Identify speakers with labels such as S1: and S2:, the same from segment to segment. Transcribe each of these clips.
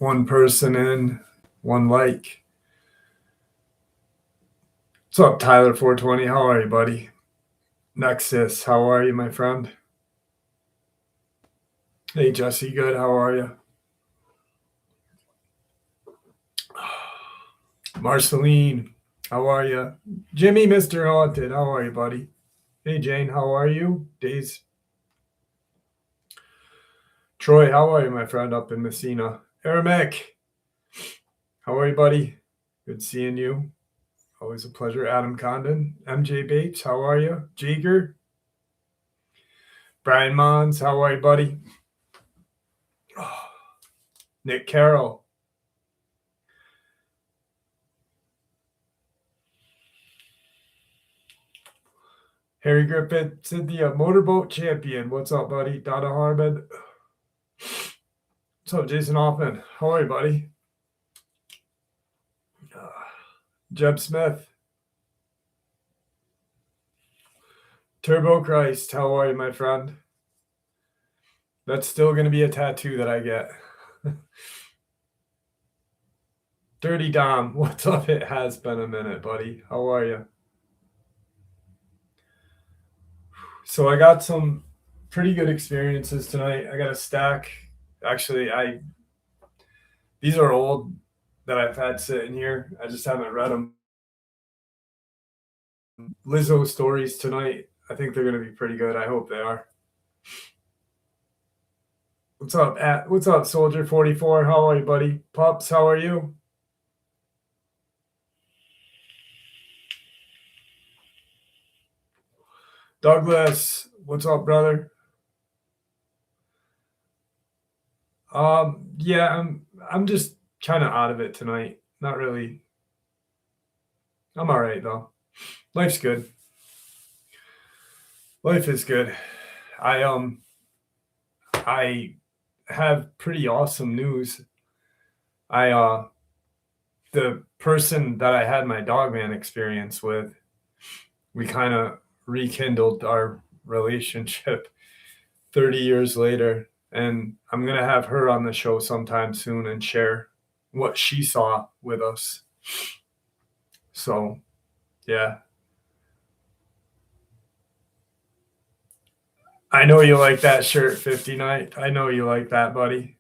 S1: one person in, one like. What's up, Tyler 420? How are you, buddy? Nexus, how are you, my friend? Hey, Jesse, good. How are you? Marceline, how are you? Jimmy, Mr. Haunted, how are you, buddy? Hey, Jane, how are you? Days. Troy, how are you, my friend, up in Messina? Aramek, how are you, buddy? Good seeing you. Always a pleasure. Adam Condon, MJ Bates, how are you? Jager, Brian Mons, how are you, buddy? Nick Carroll. Harry Griffith, Cynthia, Motorboat Champion. What's up, buddy? Donna Harmon. What's up, Jason Hoffman? How are you, buddy? Jeb Smith. Turbo Christ, how are you, my friend? That's still going to be a tattoo that I get. Dirty Dom, what's up? It has been a minute, buddy. How are you? So I got some pretty good experiences tonight. I got a stack. Actually, these are old that I've had sitting here. I just haven't read them. Lizo stories tonight. I think they're going to be pretty good. I hope they are. What's up, What's up, Soldier 44? How are you, buddy? Pups, how are you? Douglas, what's up, brother? Yeah, I'm just kind of out of it tonight. Not really. I'm all right though. Life's good. Life is good. I have pretty awesome news. The person that I had my Dogman experience with, we kind of rekindled our relationship 30 years later, and I'm going to have her on the show sometime soon and share what she saw with us. So, yeah. I know you like that shirt, 50 Night. I know you like that, buddy.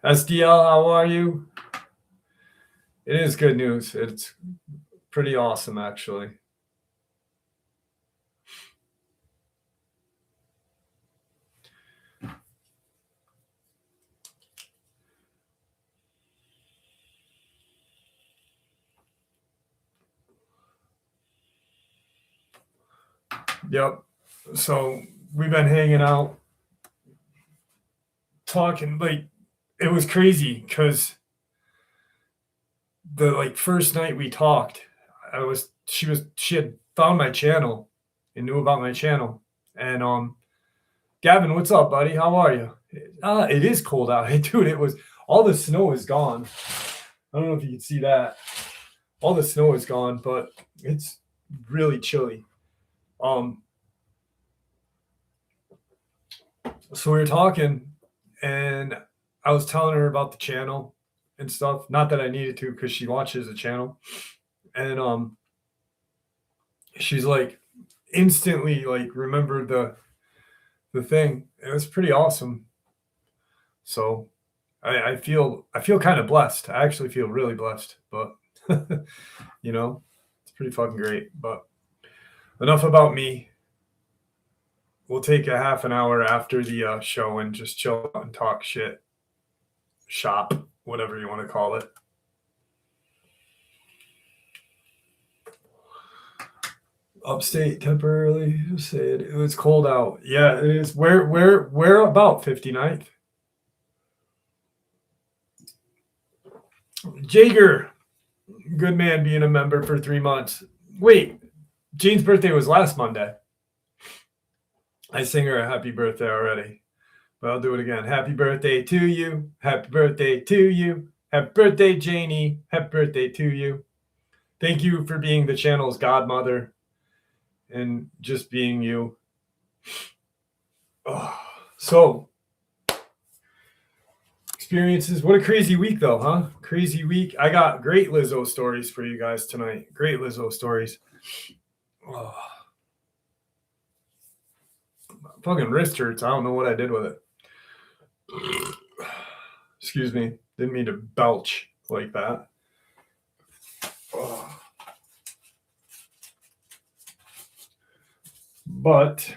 S1: SDL, how are you? It is good news. It's pretty awesome, actually. Yep. So we've been hanging out, talking. Like, it was crazy because the first night we talked, she had found my channel and knew about my channel. And Gavin, what's up, buddy? How are you? It is cold out. Dude, it was all the snow is gone. I don't know if you can see that. All the snow is gone, but it's really chilly. So we were talking, and I was telling her about the channel and stuff. Not that I needed to, because she watches the channel. And she's like, instantly remembered the thing. It was pretty awesome. So I feel kind of blessed. I actually feel really blessed, but it's pretty fucking great. But enough about me. We'll take a half an hour after the show and just chill and talk shit, shop, whatever you want to call it. Upstate temporarily. Say it. It was cold out. Yeah, it is. Where about 59th? Jager, good man, being a member for 3 months. Wait, Jane's birthday was last Monday. I sang her a happy birthday already, but I'll do it again. Happy birthday to you. Happy birthday to you. Happy birthday, Janie. Happy birthday to you. Thank you for being the channel's godmother. and just being you. Oh, so, experiences. What a crazy week, though, huh? Crazy week. I got great Lizo stories for you guys tonight. Great Lizo stories. Oh, my fucking wrist hurts. I don't know what I did with it. Excuse me. Didn't mean to belch like that. Oh. But,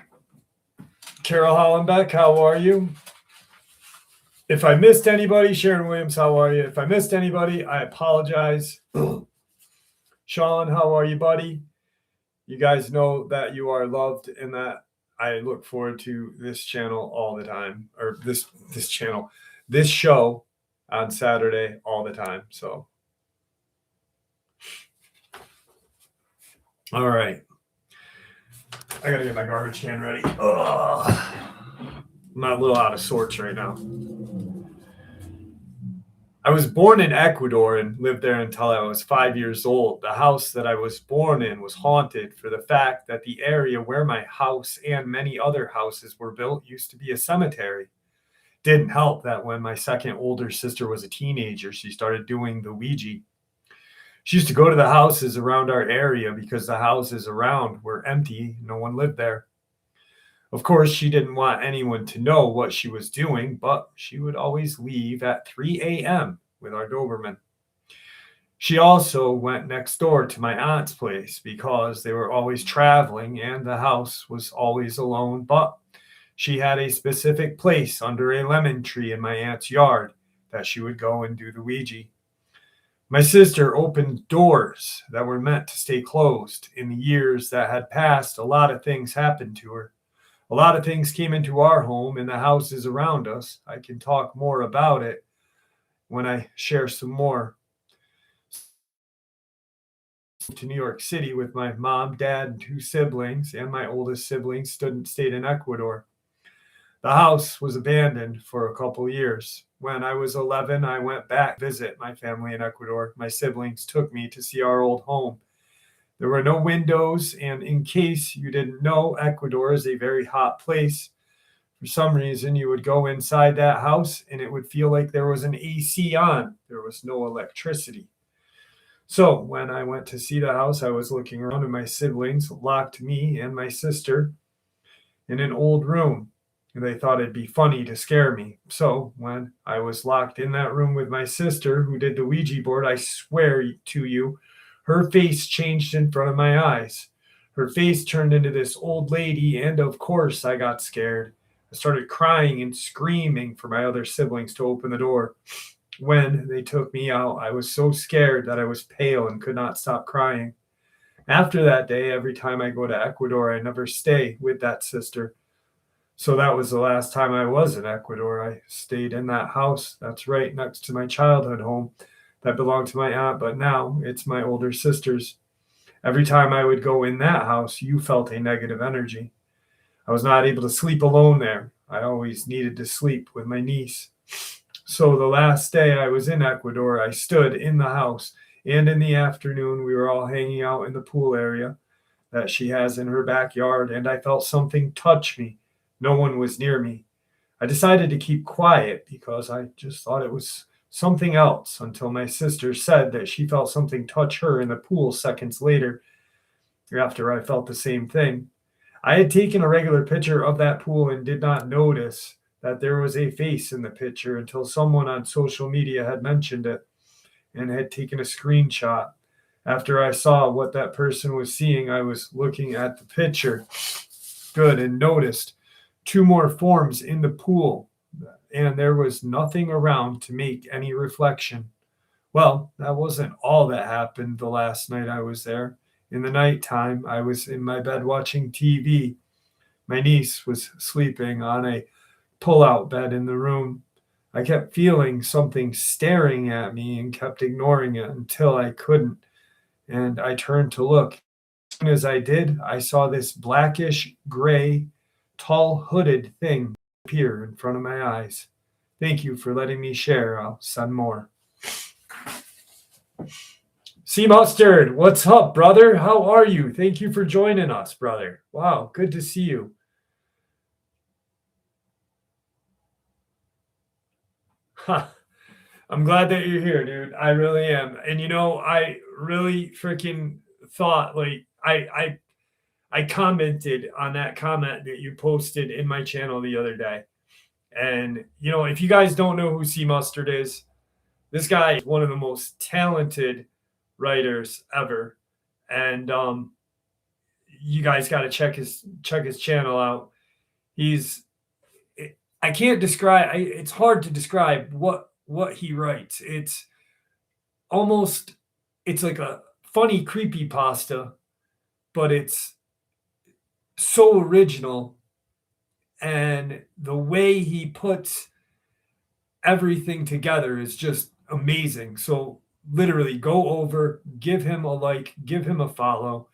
S1: Carol Hollenbeck, how are you? If I missed anybody, Sharon Williams, how are you? If I missed anybody, I apologize. Sean, how are you, buddy? You guys know that you are loved and that I look forward to this channel all the time, or this channel, this show on Saturday all the time. So, all right. I gotta get my garbage can ready. Ugh. I'm a little out of sorts right now. I was born in Ecuador and lived there until I was 5 years old. The house that I was born in was haunted for the fact that the area where my house and many other houses were built used to be a cemetery. Didn't help that when my second older sister was a teenager, she started doing the Ouija. She used to go to the houses around our area because the houses around were empty. No one lived there. Of course, she didn't want anyone to know what she was doing, but she would always leave at 3 a.m. with our Doberman. She also went next door to my aunt's place because they were always traveling and the house was always alone, but she had a specific place under a lemon tree in my aunt's yard that she would go and do the Ouija. My sister opened doors that were meant to stay closed. In the years that had passed, a lot of things happened to her. A lot of things came into our home and the houses around us. I can talk more about it when I share some more. To New York City with my mom, dad, and two siblings, and my oldest sibling stayed in Ecuador. The house was abandoned for a couple years. When I was 11, I went back to visit my family in Ecuador. My siblings took me to see our old home. There were no windows, and in case you didn't know, Ecuador is a very hot place. For some reason, you would go inside that house and it would feel like there was an AC on. There was no electricity. So when I went to see the house, I was looking around and my siblings locked me and my sister in an old room. And they thought it'd be funny to scare me. So when I was locked in that room with my sister who did the Ouija board, I swear to you, her face changed in front of my eyes. Her face turned into this old lady, and of course I got scared. I started crying and screaming for my other siblings to open the door. When they took me out, I was so scared that I was pale and could not stop crying. After that day, every time I go to Ecuador, I never stay with that sister. So that was the last time I was in Ecuador. I stayed in that house that's right next to my childhood home that belonged to my aunt, but now it's my older sister's. Every time I would go in that house, you felt a negative energy. I was not able to sleep alone there. I always needed to sleep with my niece. So the last day I was in Ecuador, I stood in the house, and in the afternoon we were all hanging out in the pool area that she has in her backyard, and I felt something touch me. No one was near me. I decided to keep quiet because I just thought it was something else until my sister said that she felt something touch her in the pool seconds later after I felt the same thing. I had taken a regular picture of that pool and did not notice that there was a face in the picture until someone on social media had mentioned it and had taken a screenshot. After I saw what that person was seeing, I was looking at the picture good and noticed two more forms in the pool, and there was nothing around to make any reflection. Well, that wasn't all that happened the last night I was there. In the nighttime, I was in my bed watching TV. My niece was sleeping on a pull-out bed in the room. I kept feeling something staring at me and kept ignoring it until I couldn't, and I turned to look. As soon as I did, I saw this blackish gray, tall hooded thing appear in front of my eyes. Thank you for letting me share. I'll send more. Sea Mustard, what's up, brother? How are you? Thank you for joining us, brother. Wow, good to see you. I'm glad that you're here, dude. I really am. And I really freaking thought like I commented on that comment that you posted in my channel the other day. And if you guys don't know who Sea Mustard is, this guy is one of the most talented writers ever. And you guys got to check his channel out. He's I can't describe. It's hard to describe what he writes. Almost it's like a funny creepy pasta, but it's so original, and the way he puts everything together is just amazing. So literally, go over, give him a like, give him a follow.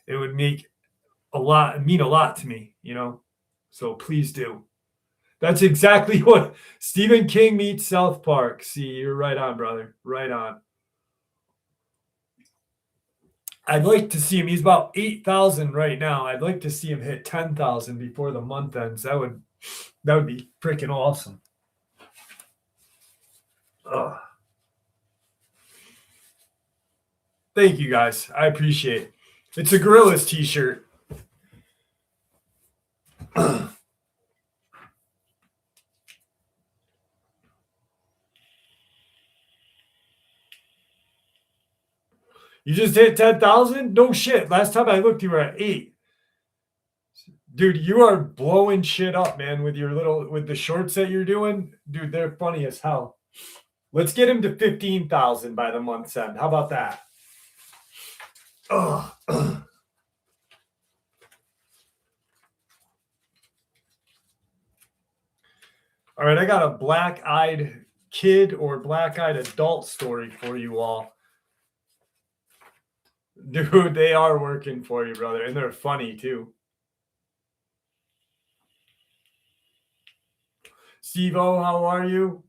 S1: It would mean a lot to me. So please do. That's exactly what Stephen King meets South Park. See, you're right on, brother. Right on. I'd like to see him. He's about 8,000 right now. I'd like to see him hit 10,000 before the month ends. That would be freaking awesome. Ugh. Thank you guys. I appreciate it. It's a Gorillas t-shirt. You just hit 10,000? No shit. Last time I looked, you were at 8. Dude, you are blowing shit up, man, with the shorts that you're doing. Dude, they're funny as hell. Let's get him to 15,000 by the month's end. How about that? Ugh. All right, I got a black-eyed kid or black-eyed adult story for you all. Dude, they are working for you, brother, and they're funny too. Steve-O, how are you?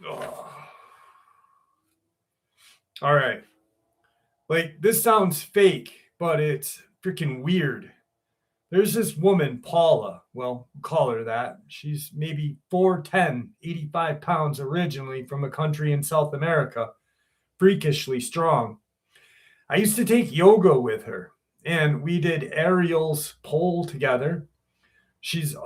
S1: Ugh. All right. Like, this sounds fake, but it's freaking weird. There's this woman, Paula. Well, we'll call her that. She's maybe 4'10", 85 pounds originally from a country in South America. Freakishly strong. I used to take yoga with her, and we did Ariel's pole together. She's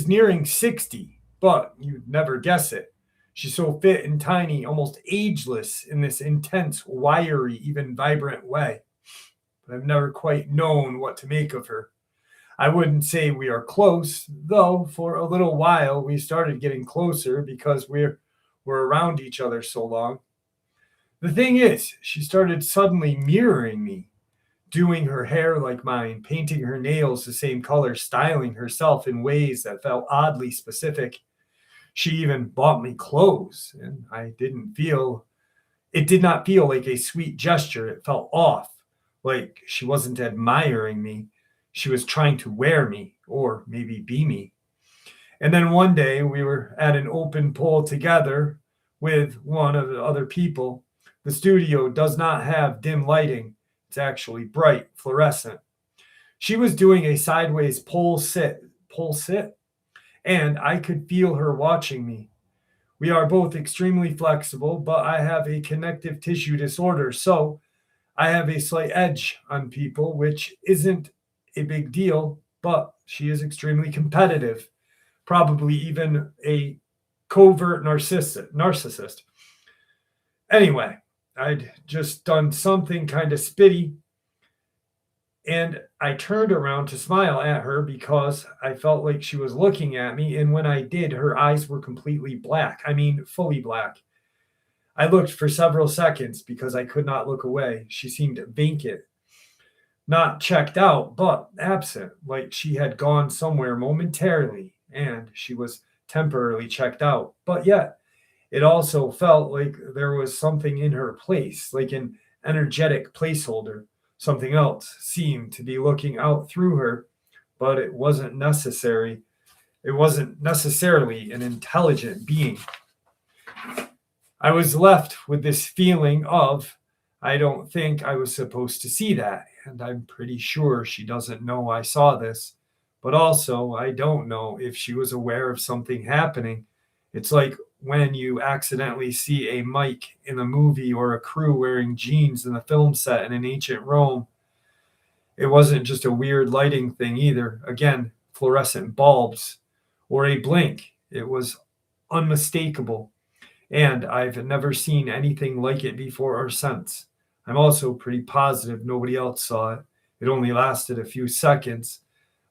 S1: nearing 60, but you'd never guess it. She's so fit and tiny, almost ageless in this intense, wiry, even vibrant way. But I've never quite known what to make of her. I wouldn't say we are close, though for a little while we started getting closer because we're around each other so long. The thing is, she started suddenly mirroring me, doing her hair like mine, painting her nails the same color, styling herself in ways that felt oddly specific. She even bought me clothes, and it did not feel like a sweet gesture. It felt off, like she wasn't admiring me. She was trying to wear me, or maybe be me. And then one day we were at an open pool together with one of the other people. The studio does not have dim lighting. It's actually bright, fluorescent. She was doing a sideways pole sit, and I could feel her watching me. We are both extremely flexible, but I have a connective tissue disorder, so I have a slight edge on people, which isn't a big deal, but she is extremely competitive, probably even a covert narcissist. Anyway, I'd just done something kind of spitty, and I turned around to smile at her because I felt like she was looking at me, and when I did, her eyes were completely black. I mean, fully black. I looked for several seconds because I could not look away. She seemed vacant, not checked out, but absent, like she had gone somewhere momentarily, and she was temporarily checked out. But yet, it also felt like there was something in her place, like an energetic placeholder. Something else seemed to be looking out through her, but it wasn't necessary. It wasn't necessarily an intelligent being. I was left with this feeling of, I don't think I was supposed to see that. And I'm pretty sure she doesn't know I saw this. But also, I don't know if she was aware of something happening. It's like when you accidentally see a mic in a movie or a crew wearing jeans in a film set in an ancient Rome. It wasn't just a weird lighting thing either. Again, fluorescent bulbs or a blink. It was unmistakable. And I've never seen anything like it before or since. I'm also pretty positive nobody else saw it. It only lasted a few seconds.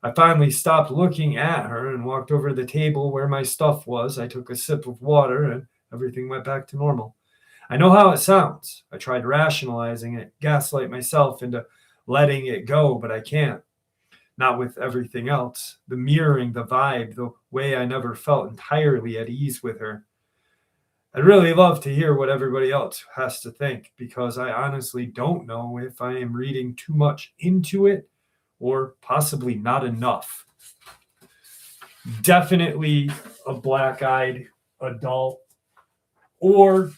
S1: I finally stopped looking at her and walked over to the table where my stuff was. I took a sip of water and everything went back to normal. I know how it sounds. I tried rationalizing it, gaslight myself into letting it go, but I can't. Not with everything else. The mirroring, the vibe, the way I never felt entirely at ease with her. I'd really love to hear what everybody else has to think because I honestly don't know if I am reading too much into it or possibly not enough. Definitely a black-eyed adult, or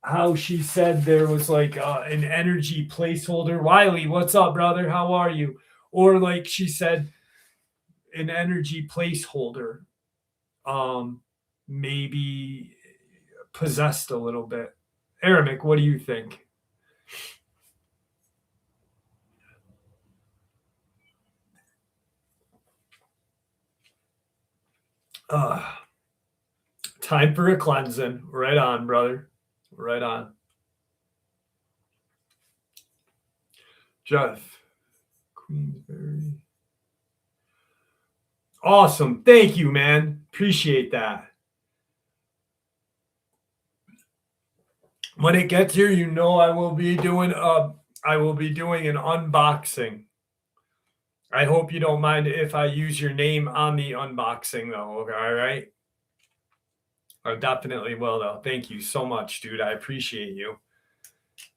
S1: how she said there was like an energy placeholder. Wiley, what's up, brother? How are you? Or like she said, an energy placeholder. Maybe possessed a little bit. Arabic, what do you think? Uh, Time for a cleansing. Right on, brother. Right on. Jeff, Queensberry. Awesome. Thank you, man. Appreciate that. When it gets here, you know I will be doing an unboxing. I hope you don't mind if I use your name on the unboxing though. Okay, all right? I definitely will though. Thank you so much, dude. I appreciate you.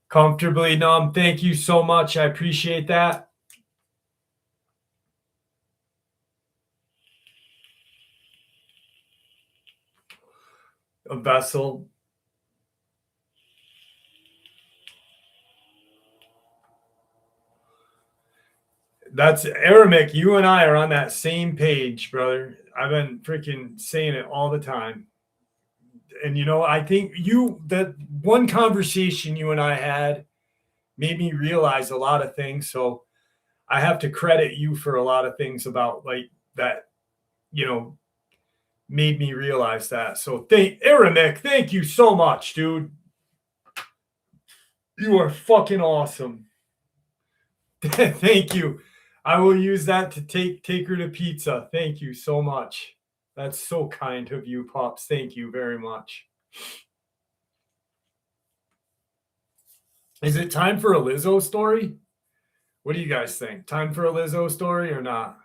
S1: Comfortably numb. Thank you so much. I appreciate that. A vessel. That's Aramik. You and I are on that same page, brother. I've been freaking saying it all the time. And you know, I think that one conversation you and I had made me realize a lot of things. So I have to credit you for a lot of things about like that, you know, made me realize that. So Aramik, thank you so much, dude. You are fucking awesome. Thank you. I will use that to take her to pizza. Thank you so much. That's so kind of you, Pops. Thank you very much. Is it time for a Lizo story? What do you guys think? Time for a Lizo story or not?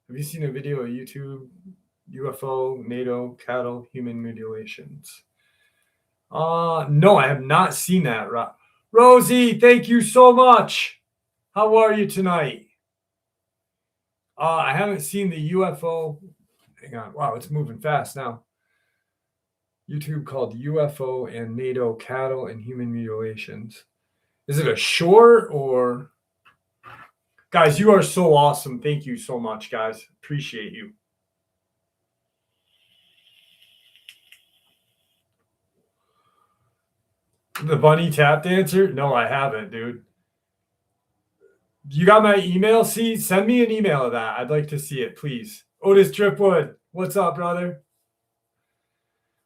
S1: Have you seen a video of YouTube, UFO, NATO, cattle, human mutilations? No, I have not seen that. Rosie, thank you so much. How are you tonight? I haven't seen the UFO. Hang on. Wow, it's moving fast now. YouTube called UFO and NATO cattle and human mutilations. Is it a short or? Guys, you are so awesome. Thank you so much, guys. Appreciate you. The bunny tap dancer? No, I haven't, dude. You got my email? See, send me an email of that. I'd like to see it, please. Otis Tripwood, what's up, brother?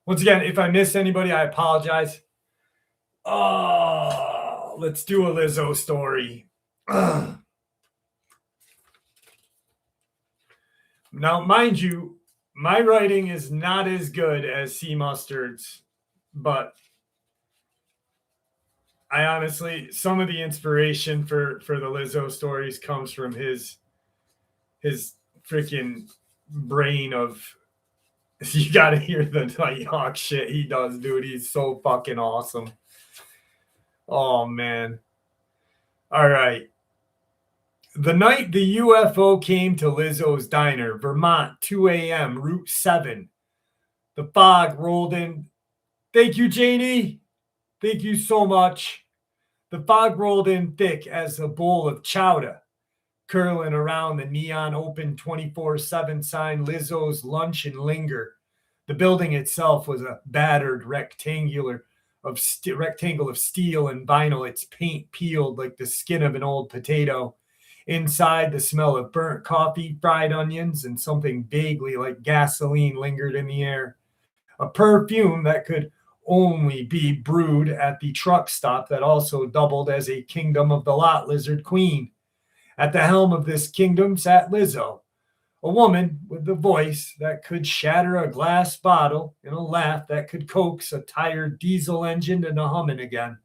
S1: Once again, if I missed anybody, I apologize. Oh, let's do a Lizo story. Now, mind you, my writing is not as good as C Mustard's, but I honestly, some of the inspiration for the Lizo stories comes from his freaking brain of. You gotta hear the Nighthawk shit he does, dude. He's so fucking awesome. Oh man. All right. The night the UFO came to Lizzo's Diner, Vermont, 2 a.m., Route 7, the fog rolled in. Thank you, Janie. Thank you so much. The fog rolled in thick as a bowl of chowder, curling around the neon open 24/7 sign Lizzo's Lunch and Linger. The building itself was a battered rectangle of steel and vinyl, its paint peeled like the skin of an old potato. Inside, the smell of burnt coffee, fried onions, and something vaguely like gasoline lingered in the air. A perfume that could only be brewed at the truck stop that also doubled as a kingdom of the lot lizard queen. At the helm of this kingdom sat Lizzo, a woman with the voice that could shatter a glass bottle and a laugh that could coax a tired diesel engine into humming again.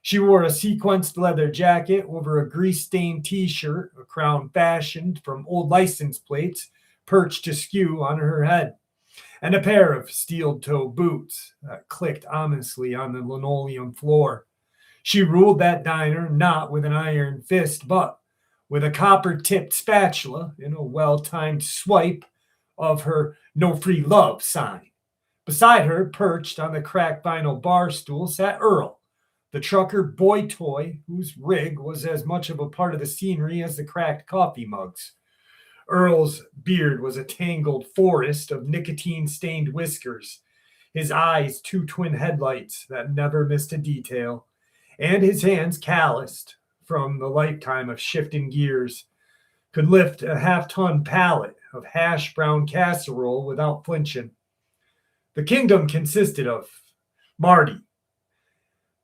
S1: She wore a sequenced leather jacket over a grease-stained t-shirt, a crown fashioned from old license plates perched askew on her head, and a pair of steel-toe boots that clicked ominously on the linoleum floor. She ruled that diner not with an iron fist, but with a copper-tipped spatula and a well-timed swipe of her "No Free Love" sign. Beside her, perched on the cracked vinyl bar stool, sat Earl, the trucker boy toy whose rig was as much of a part of the scenery as the cracked coffee mugs. Earl's beard was a tangled forest of nicotine-stained whiskers, his eyes two twin headlights that never missed a detail, and his hands calloused from the lifetime of shifting gears, could lift a half-ton pallet of hash-brown casserole without flinching. The kingdom consisted of Marty,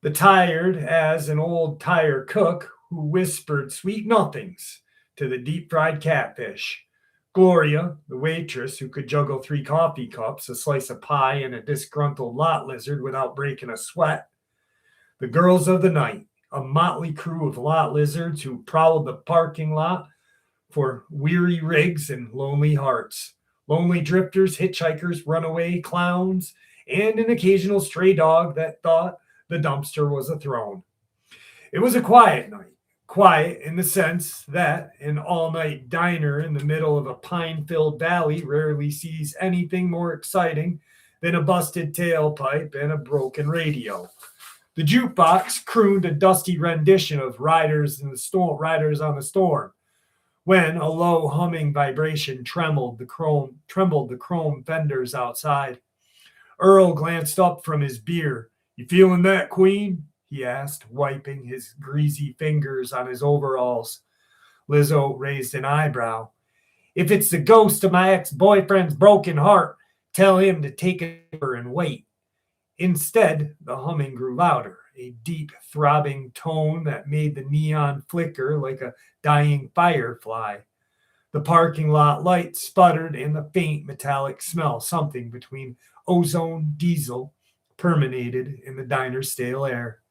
S1: the tired as an old tire cook who whispered sweet nothings to the deep-fried catfish; Gloria, the waitress who could juggle 3 coffee cups, a slice of pie, and a disgruntled lot lizard without breaking a sweat; the girls of the night, a motley crew of lot lizards who prowled the parking lot for weary rigs and lonely hearts, lonely drifters, hitchhikers, runaway clowns, and an occasional stray dog that thought the dumpster was a throne. It was a quiet night. Quiet in the sense that an all-night diner in the middle of a pine-filled valley rarely sees anything more exciting than a busted tailpipe and a broken radio. The jukebox crooned a dusty rendition of Riders on the Storm, when a low humming vibration trembled the chrome fenders outside. Earl glanced up from his beer. "You feeling that, Queen?" he asked, wiping his greasy fingers on his overalls. Lizzo raised an eyebrow. "If it's the ghost of my ex-boyfriend's broken heart, tell him to take it over and wait." Instead, the humming grew louder, a deep, throbbing tone that made the neon flicker like a dying firefly. The parking lot lights sputtered, and the faint metallic smell, something between ozone, diesel, permeated in the diner's stale air.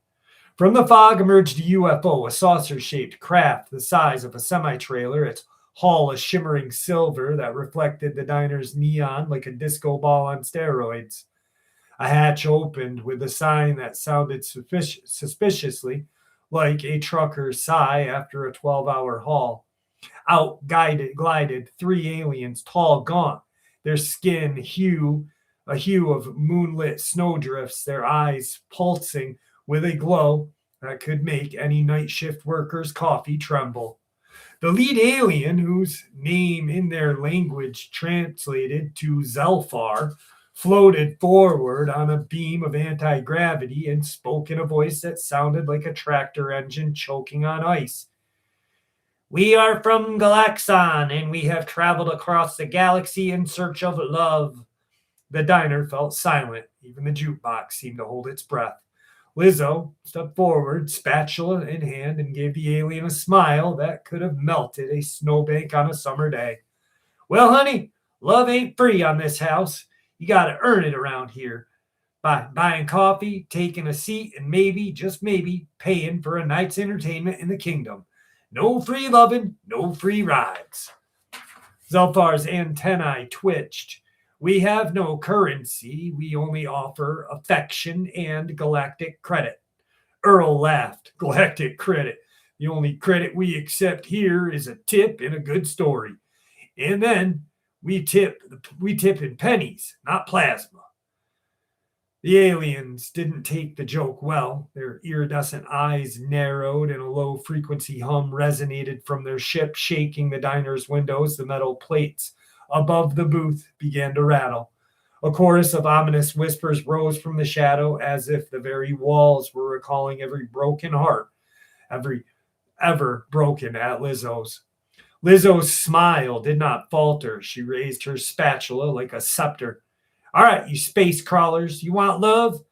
S1: From the fog emerged a UFO, a saucer-shaped craft the size of a semi-trailer, its hull a shimmering silver that reflected the diner's neon like a disco ball on steroids. A hatch opened with a sign that sounded suspiciously like a trucker's sigh after a 12-hour haul. Out glided 3 aliens, tall, gaunt, their skin a hue of moonlit snowdrifts, their eyes pulsing with a glow that could make any night shift worker's coffee tremble. The lead alien, whose name in their language translated to Zelfar, floated forward on a beam of anti-gravity and spoke in a voice that sounded like a tractor engine choking on ice. "We are from Galaxon, and we have traveled across the galaxy in search of love." The diner felt silent. Even the jukebox seemed to hold its breath. Lizzo stepped forward, spatula in hand, and gave the alien a smile that could have melted a snowbank on a summer day. "Well, honey, love ain't free on this house. You got to earn it around here by buying coffee, taking a seat, and maybe, just maybe, paying for a night's entertainment in the kingdom. No free loving, no free rides." Zelfar's antennae twitched. "We have no currency. We only offer affection and galactic credit." Earl laughed. "Galactic credit. The only credit we accept here is a tip and a good story. And then we tip in pennies, not plasma. The aliens didn't take the joke well. Their iridescent eyes narrowed and a low frequency hum resonated from their ship, shaking the diner's windows. The metal plates above the booth began to rattle. A chorus of ominous whispers rose from the shadow as if the very walls were recalling every broken heart, every ever broken at Lizo's. Lizo's smile did not falter. She raised her spatula like a scepter. All right, you space crawlers, you want love?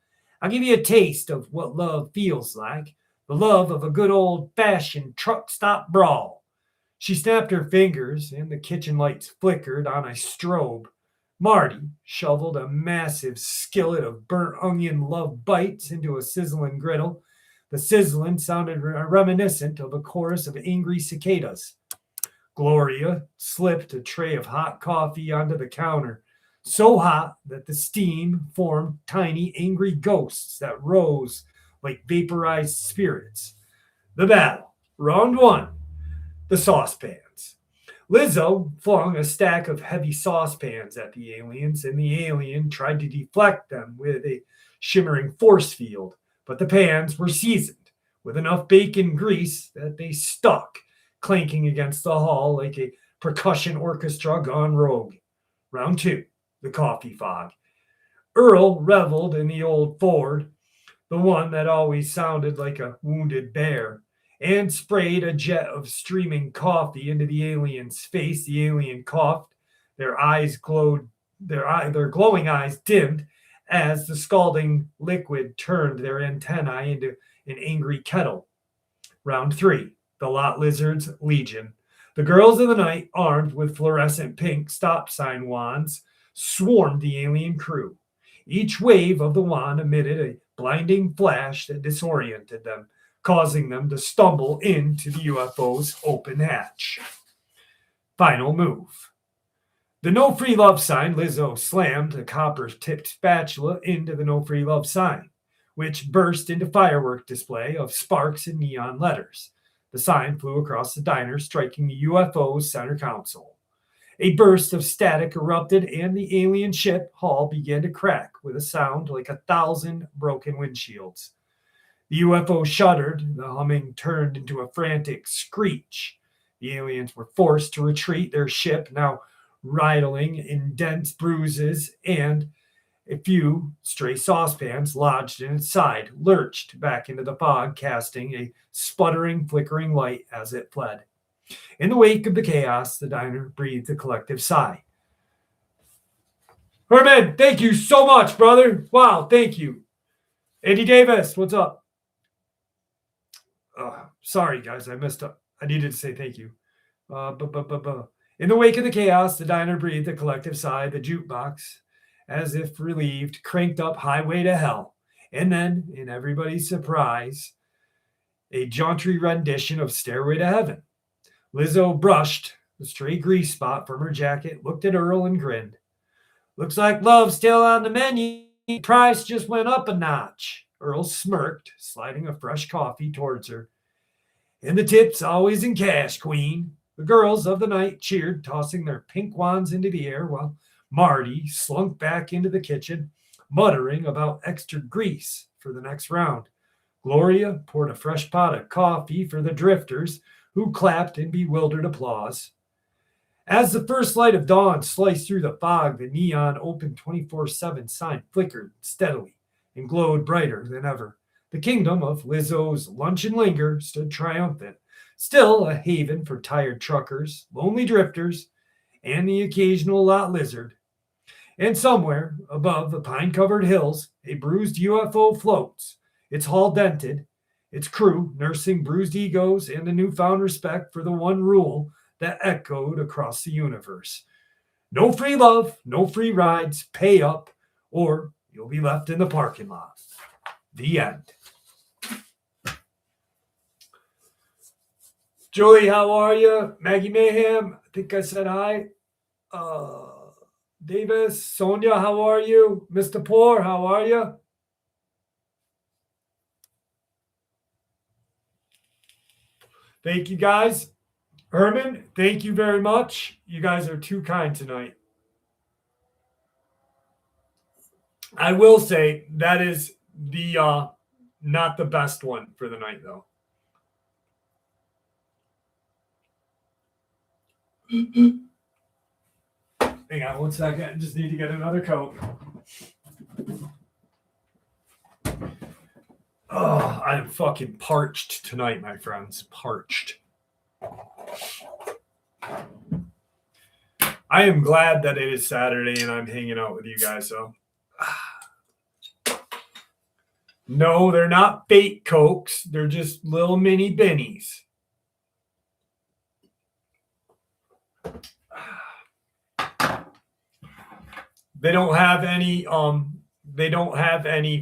S1: I'll give you a taste of what love feels like. The love of a good old fashioned truck stop brawl. She snapped her fingers, and the kitchen lights flickered on a strobe. Marty shoveled a massive skillet of burnt onion love bites into a sizzling griddle. The sizzling sounded reminiscent of a chorus of angry cicadas. Gloria slipped a tray of hot coffee onto the counter, so hot that the steam formed tiny angry ghosts that rose like vaporized spirits. The battle. Round one. The saucepans. Lizo flung a stack of heavy saucepans at the aliens, and the alien tried to deflect them with a shimmering force field, but the pans were seasoned with enough bacon grease that they stuck, clanking against the hull like a percussion orchestra gone rogue. Round two, the coffee fog. Earl reveled in the old Ford, the one that always sounded like a wounded bear, and sprayed a jet of streaming coffee into the alien's face. The alien coughed. Their eyes glowed. Their glowing eyes dimmed as the scalding liquid turned their antennae into an angry kettle. Round three, the Lot Lizards Legion. The girls of the night, armed with fluorescent pink stop sign wands, swarmed the alien crew. Each wave of the wand emitted a blinding flash that disoriented them, causing them to stumble into the UFO's open hatch. Final move. The No Free Love sign. Lizo slammed the copper-tipped spatula into the No Free Love sign, which burst into firework display of sparks and neon letters. The sign flew across the diner, striking the UFO's center console. A burst of static erupted, and the alien ship hull began to crack with a sound like 1,000 broken windshields. The UFO shuddered. The humming turned into a frantic screech. The aliens were forced to retreat, their ship now riddling in dense bruises, and a few stray saucepans lodged in its side lurched back into the fog, casting a sputtering, flickering light as it fled. In the wake of the chaos, the diner breathed a collective sigh. Herman, thank you so much, brother. Wow, thank you. Andy Davis, what's up? Sorry, guys, I messed up. I needed to say thank you. In the wake of the chaos, the diner breathed a collective sigh. The jukebox, as if relieved, cranked up Highway to Hell. And then, in everybody's surprise, a jaunty rendition of Stairway to Heaven. Lizo brushed the stray grease spot from her jacket, looked at Earl, and grinned. Looks like love's still on the menu. Price just went up a notch. Earl smirked, sliding a fresh coffee towards her. And the tip's always in cash, Queen. The girls of the night cheered, tossing their pink wands into the air, while Marty slunk back into the kitchen, muttering about extra grease for the next round. Gloria poured a fresh pot of coffee for the drifters, who clapped in bewildered applause. As the first light of dawn sliced through the fog, the neon open 24/7 sign flickered steadily and glowed brighter than ever. The kingdom of Lizo's Lunch and Linger stood triumphant, still a haven for tired truckers, lonely drifters, and the occasional lot lizard. And somewhere above the pine-covered hills, a bruised UFO floats, its hull dented, its crew nursing bruised egos and a newfound respect for the one rule that echoed across the universe. No free love, no free rides, pay up, or you'll be left in the parking lot. The end. Julie, how are you? Maggie Mayhem, I think I said hi. Davis, Sonia, how are you? Mr. Poor, how are you? Thank you guys. Herman, thank you very much. You guys are too kind tonight. I will say that is the not the best one for the night though. Hang on one second. I just need to get another coat. Oh, I'm fucking parched tonight, my friends. Parched. I am glad that it is Saturday and I'm hanging out with you guys, so. No, they're not fake Cokes. They're just little mini bennies. They don't have any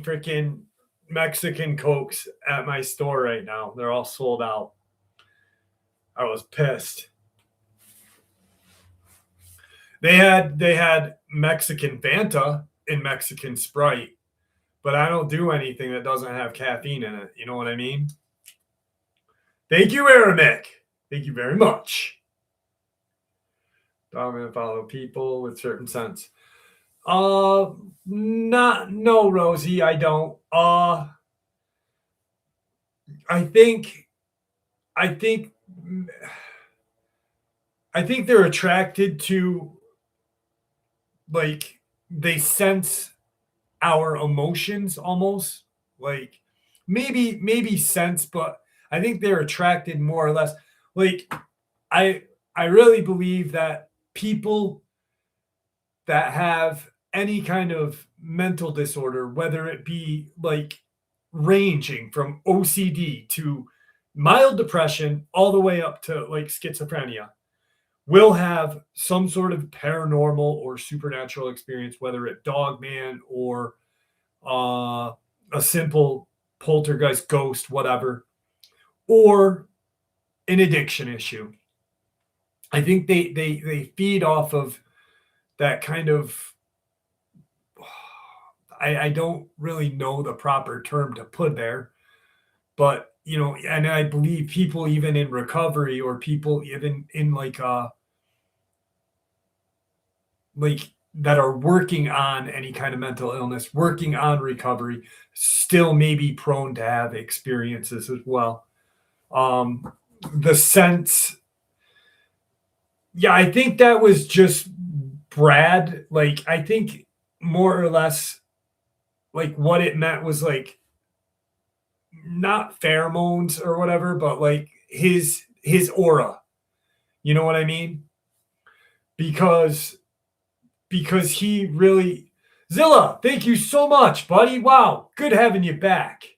S1: freaking Mexican Cokes at my store right now. They're all sold out. I was pissed. They had Mexican Fanta and Mexican Sprite, but I don't do anything that doesn't have caffeine in it. You know what I mean? Thank you, Aramic. Thank you very much. Dogman follow people with certain sense. No, Rosie, I don't. I think they're attracted to, like, they sense our emotions almost, like maybe sense, but I think they're attracted more or less. Like, I really believe that people that have any kind of mental disorder, whether it be like ranging from OCD to mild depression all the way up to like schizophrenia, will have some sort of paranormal or supernatural experience, whether it Dogman or a simple poltergeist, ghost, whatever, or an addiction issue. I think they feed off of that kind of, I don't really know the proper term to put there, but you know, and I believe people even in recovery or people even in like that are working on any kind of mental illness, working on recovery, still may be prone to have experiences as well. The sense, yeah, I think that was just Brad. Like, I think more or less, like what it meant was like not pheromones or whatever, but like his aura. You know what I mean? Because he really, Zilla, thank you so much, buddy. Wow, good having you back.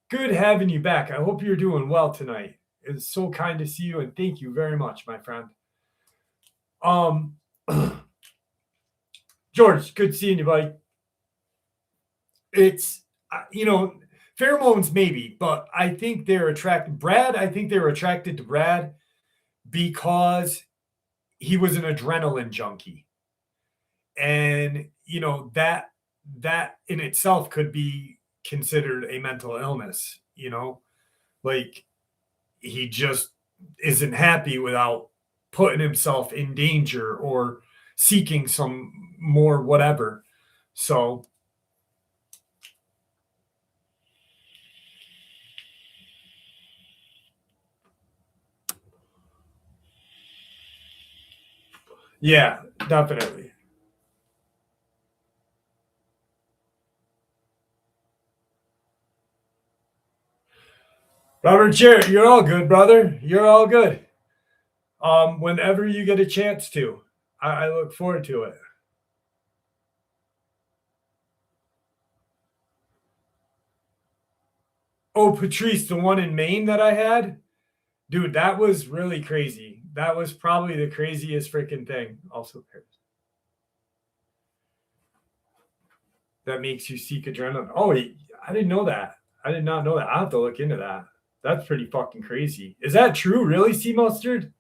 S1: Good having you back. I hope you're doing well tonight. It's so kind to see you, and thank you very much, my friend. George, good seeing you, buddy. It's, you know, pheromones maybe, but I think they're attracted. Brad, I think they were attracted to Brad because he was an adrenaline junkie. And, you know, that in itself could be considered a mental illness, you know? Like, he just isn't happy without putting himself in danger or seeking some more whatever. So, yeah, definitely. Robert Jarrett, you're all good, brother. You're all good. Whenever you get a chance to, I look forward to it. Oh, Patrice, the one in Maine that I had, dude, that was really crazy. That was probably the craziest freaking thing. Also, that makes you seek adrenaline. Oh, I didn't know that. I did not know that. I have to look into that. That's pretty fucking crazy. Is that true? Really, Sea Mustard?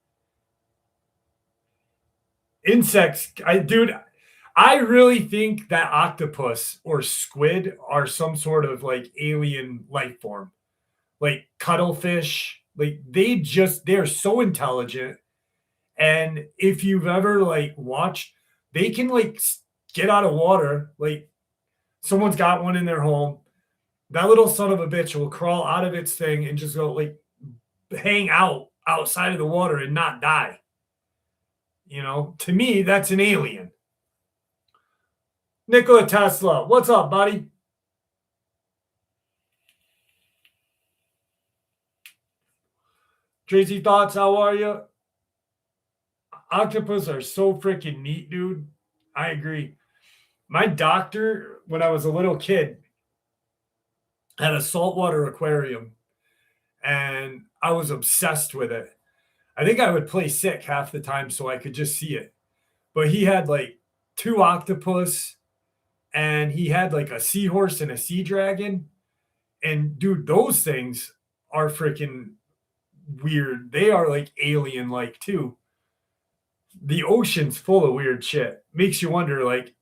S1: Insects, I really think that octopus or squid are some sort of like alien life form, like cuttlefish Like they're so intelligent. And if you've ever like watched, they can like get out of water. Like someone's got one in their home. That little son of a bitch will crawl out of its thing and just go like hang out outside of the water and not die. To me, that's an alien. Nikola Tesla, what's up, buddy? Tracy Thoughts, how are you? Octopus are so freaking neat, dude. I agree. My doctor, when I was a little kid, had a saltwater aquarium and I was obsessed with it. I think I would play sick half the time so I could just see it. But he had like two octopus and he had like a seahorse and a sea dragon. And dude, those things are freaking weird. They are like alien like too. The ocean's full of weird shit. Makes you wonder like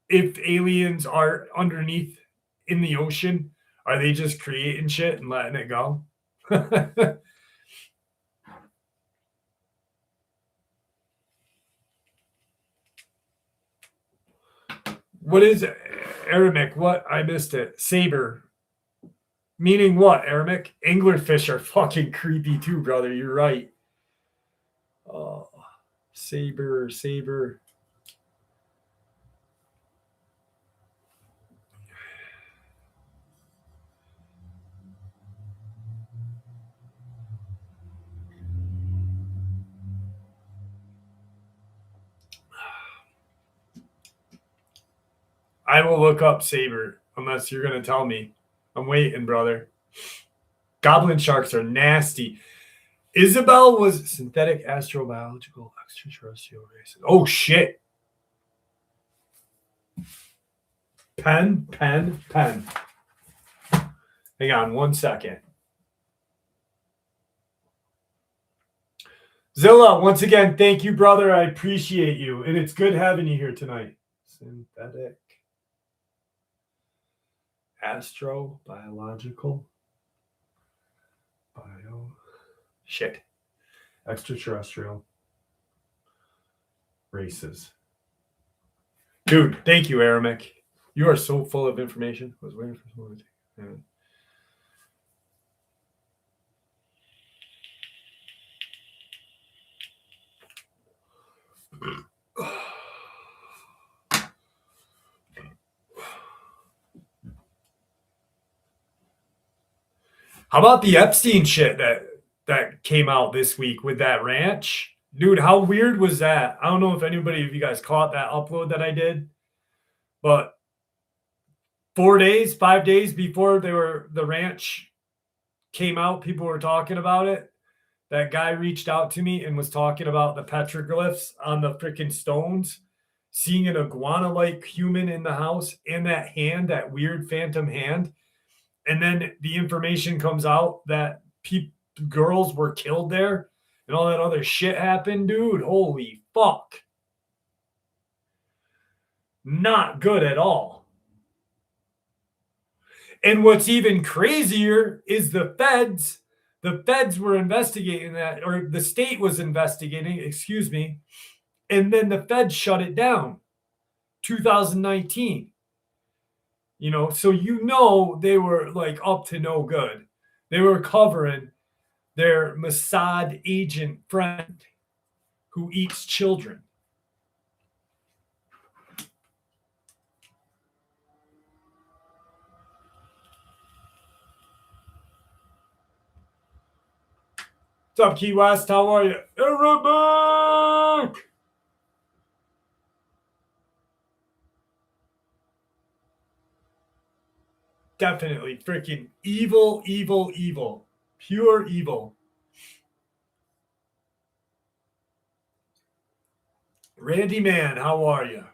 S1: if aliens are underneath in the ocean, are they just creating shit and letting it go? What is it? Arabic? What? I missed it. Saber. Meaning what, Arabic? Anglerfish are fucking creepy too, brother. You're right. Oh, saber. I will look up saber unless you're gonna tell me. I'm waiting, brother. Goblin sharks are nasty. Isabel was synthetic astrobiological extraterrestrial race. Oh shit. Pen. Hang on 1 second. Zilla, once again, thank you, brother. I appreciate you. And it's good having you here tonight. Synthetic astrobiological extraterrestrial races. Dude, thank you, Arabic. You are so full of information. I was waiting for someone to take it. How about the Epstein shit that came out this week with that ranch? Dude, how weird was that? I don't know if anybody of you guys caught that upload that I did, but 5 days before the ranch came out, people were talking about it. That guy reached out to me and was talking about the petroglyphs on the freaking stones, seeing an iguana-like human in the house and that weird phantom hand. And then the information comes out that girls were killed there and all that other shit happened, dude. Holy fuck. Not good at all. And what's even crazier is the feds. The feds were investigating that, or the state was investigating, excuse me. And then the feds shut it down 2019. So they were like up to no good. They were covering their Mossad agent friend who eats children. What's up, Key West? How are you? Arabic! Definitely freaking evil. Pure evil. Randy Man, how are you?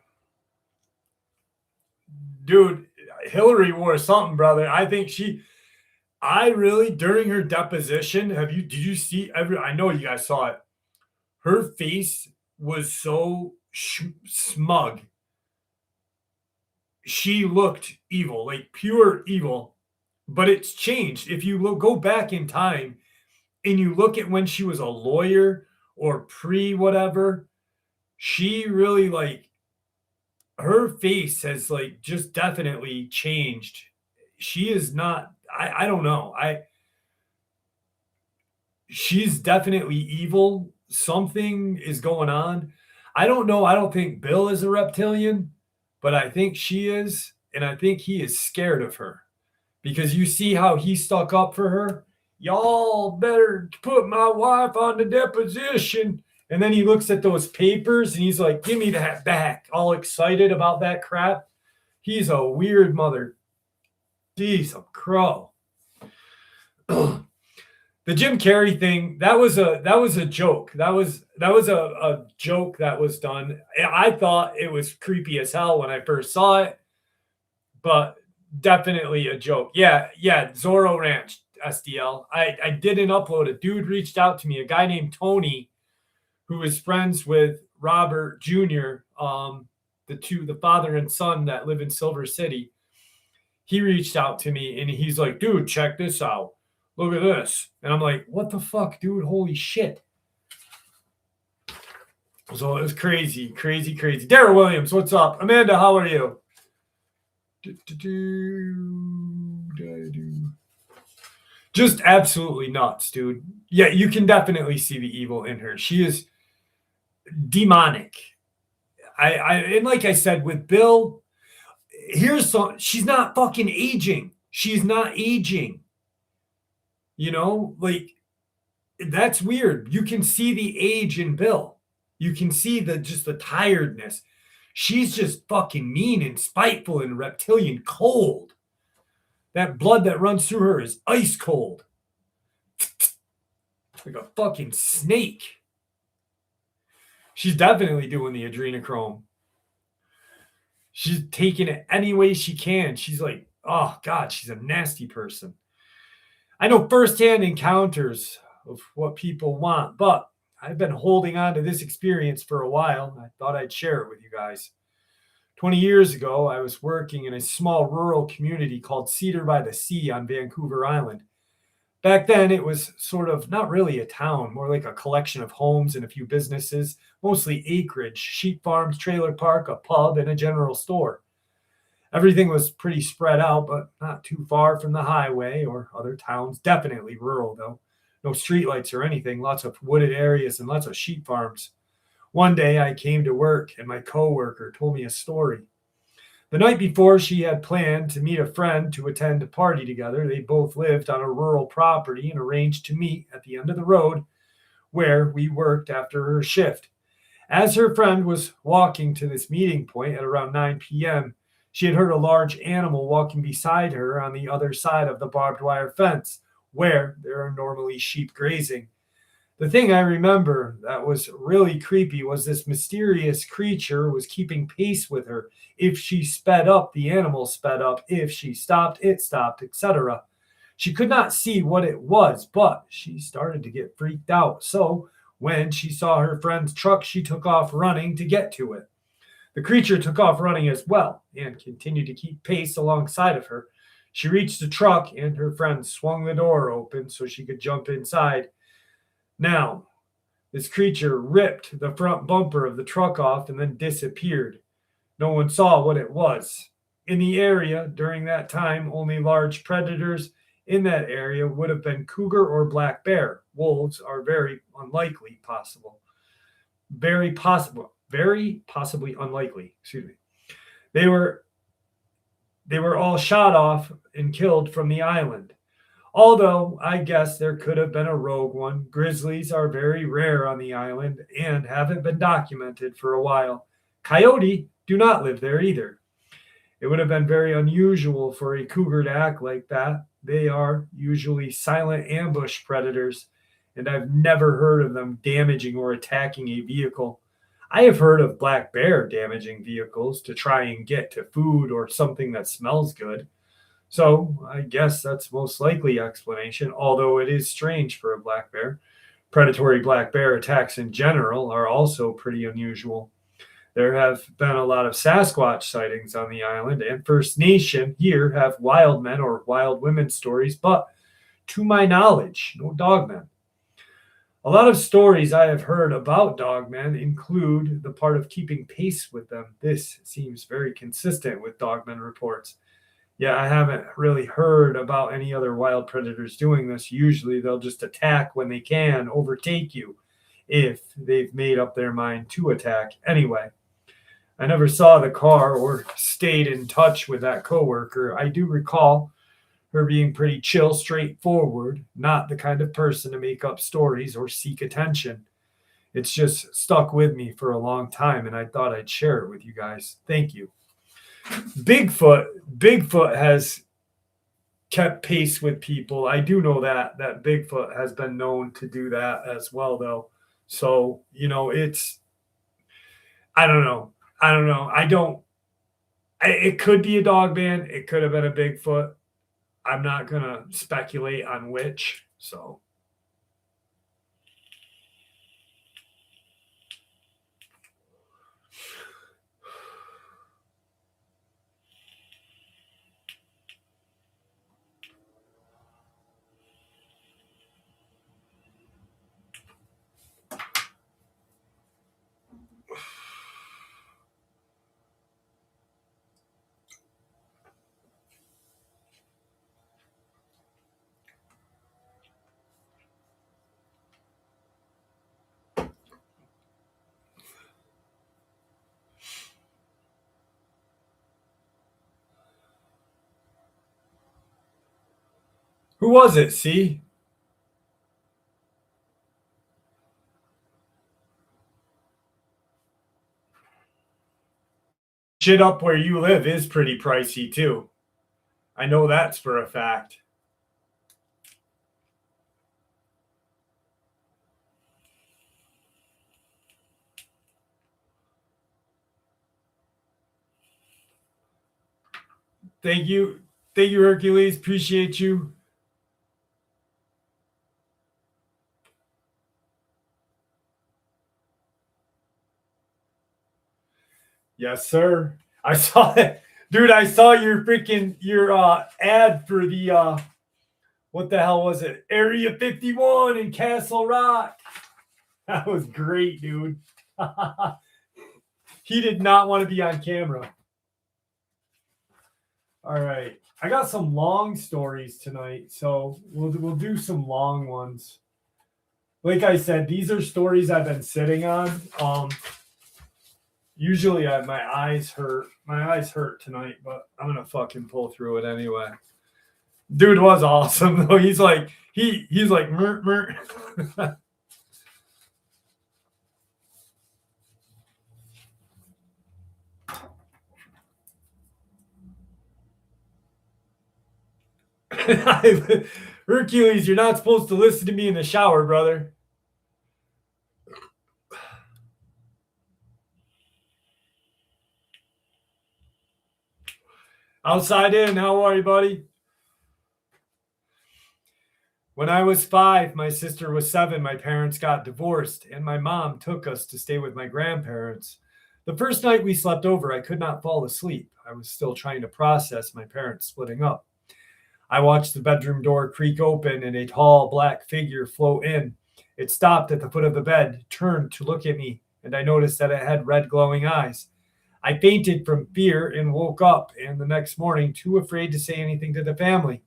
S1: Dude, Hillary wore something, brother. I think during her deposition, did you see I know you guys saw it. Her face was so smug. She looked evil, like pure evil, but it's changed. If you go back in time and you look at when she was a lawyer or pre whatever, she really like her face has like just definitely changed. She is not, I don't know. She's definitely evil. Something is going on. I don't know. I don't think Bill is a reptilian, but I think she is. And I think he is scared of her because you see how he stuck up for her. Y'all better put my wife on the deposition. And then he looks at those papers and he's like, give me that back. All excited about that crap. He's a weird mother. Jeez, a crow. The Jim Carrey thing, that was a joke. That was a joke that was done. I thought it was creepy as hell when I first saw it, but definitely a joke. Yeah, Zorro Ranch, SDL. I didn't upload it. Dude reached out to me, a guy named Tony, who is friends with Robert Jr., the father and son that live in Silver City. He reached out to me and he's like, dude, check this out. Look at this. And I'm like, what the fuck, dude? Holy shit. So it was crazy. Darrell Williams, what's up? Amanda, how are you? Just absolutely nuts, dude. Yeah, you can definitely see the evil in her. She is demonic. And like I said, with Bill, she's not fucking aging. She's not aging. You know, like, that's weird. You can see the age in Bill. You can see just the tiredness. She's just fucking mean and spiteful and reptilian cold. That blood that runs through her is ice cold. Like a fucking snake. She's definitely doing the adrenochrome. She's taking it any way she can. She's like, oh God, she's a nasty person. I know firsthand encounters of what people want, but I've been holding on to this experience for a while. I thought I'd share it with you guys. 20 years ago, I was working in a small rural community called Cedar by the Sea on Vancouver Island. Back then, it was sort of not really a town, more like a collection of homes and a few businesses, mostly acreage, sheep farms, trailer park, a pub, and a general store. Everything was pretty spread out, but not too far from the highway or other towns. Definitely rural, though. No streetlights or anything. Lots of wooded areas and lots of sheep farms. One day I came to work and my coworker told me a story. The night before, she had planned to meet a friend to attend a party together. They both lived on a rural property and arranged to meet at the end of the road where we worked after her shift. As her friend was walking to this meeting point at around 9 p.m., she had heard a large animal walking beside her on the other side of the barbed wire fence, where there are normally sheep grazing. The thing I remember that was really creepy was this mysterious creature was keeping pace with her. If she sped up, the animal sped up. If she stopped, it stopped, etc. She could not see what it was, but she started to get freaked out. So when she saw her friend's truck, she took off running to get to it. The creature took off running as well and continued to keep pace alongside of her. She reached the truck and her friend swung the door open so she could jump inside. Now, this creature ripped the front bumper of the truck off and then disappeared. No one saw what it was. In the area during that time, only large predators in that area would have been cougar or black bear. Wolves are very possibly unlikely. Excuse me. They were all shot off and killed from the island. Although I guess there could have been a rogue one. Grizzlies are very rare on the island and haven't been documented for a while. Coyote do not live there either. It would have been very unusual for a cougar to act like that. They are usually silent ambush predators, and I've never heard of them damaging or attacking a vehicle. I have heard of black bear damaging vehicles to try and get to food or something that smells good. So I guess that's most likely explanation, although it is strange for a black bear. Predatory black bear attacks in general are also pretty unusual. There have been a lot of Sasquatch sightings on the island, and First Nation here have wild men or wild women stories, but to my knowledge, no dogmen. A lot of stories I have heard about dogmen include the part of keeping pace with them. This seems very consistent with dogmen reports. Yeah, I haven't really heard about any other wild predators doing this. Usually they'll just attack when they can, overtake you if they've made up their mind to attack. Anyway, I never saw the car or stayed in touch with that coworker. I do recall her being pretty chill, straightforward, not the kind of person to make up stories or seek attention. It's just stuck with me for a long time, and I thought I'd share it with you guys. Thank you. Bigfoot has kept pace with people. I do know that Bigfoot has been known to do that as well, though. So, it's I don't know. I don't know. It could be a dog man. It could have been a Bigfoot. I'm not going to speculate on which. So, who was it? See? Shit up where you live is pretty pricey, too. I know that's for a fact. Thank you. Thank you, Hercules. Appreciate you. Yes, sir. I saw it. Dude, I saw your ad for the what the hell was it? Area 51 in Castle Rock. That was great, dude. He did not want to be on camera. All right. I got some long stories tonight, so we'll do some long ones. Like I said, these are stories I've been sitting on. Usually my eyes hurt. My eyes hurt tonight, but I'm gonna fucking pull through it anyway. Dude was awesome though. He's like mer mer. Hercules, you're not supposed to listen to me in the shower, brother. Outside in, how are you, buddy? When I was 5, my sister was 7, my parents got divorced, and my mom took us to stay with my grandparents. The first night we slept over, I could not fall asleep. I was still trying to process my parents splitting up. I watched the bedroom door creak open and a tall black figure float in. It stopped at the foot of the bed, turned to look at me, and I noticed that it had red glowing eyes. I fainted from fear and woke up, and the next morning, too afraid to say anything to the family.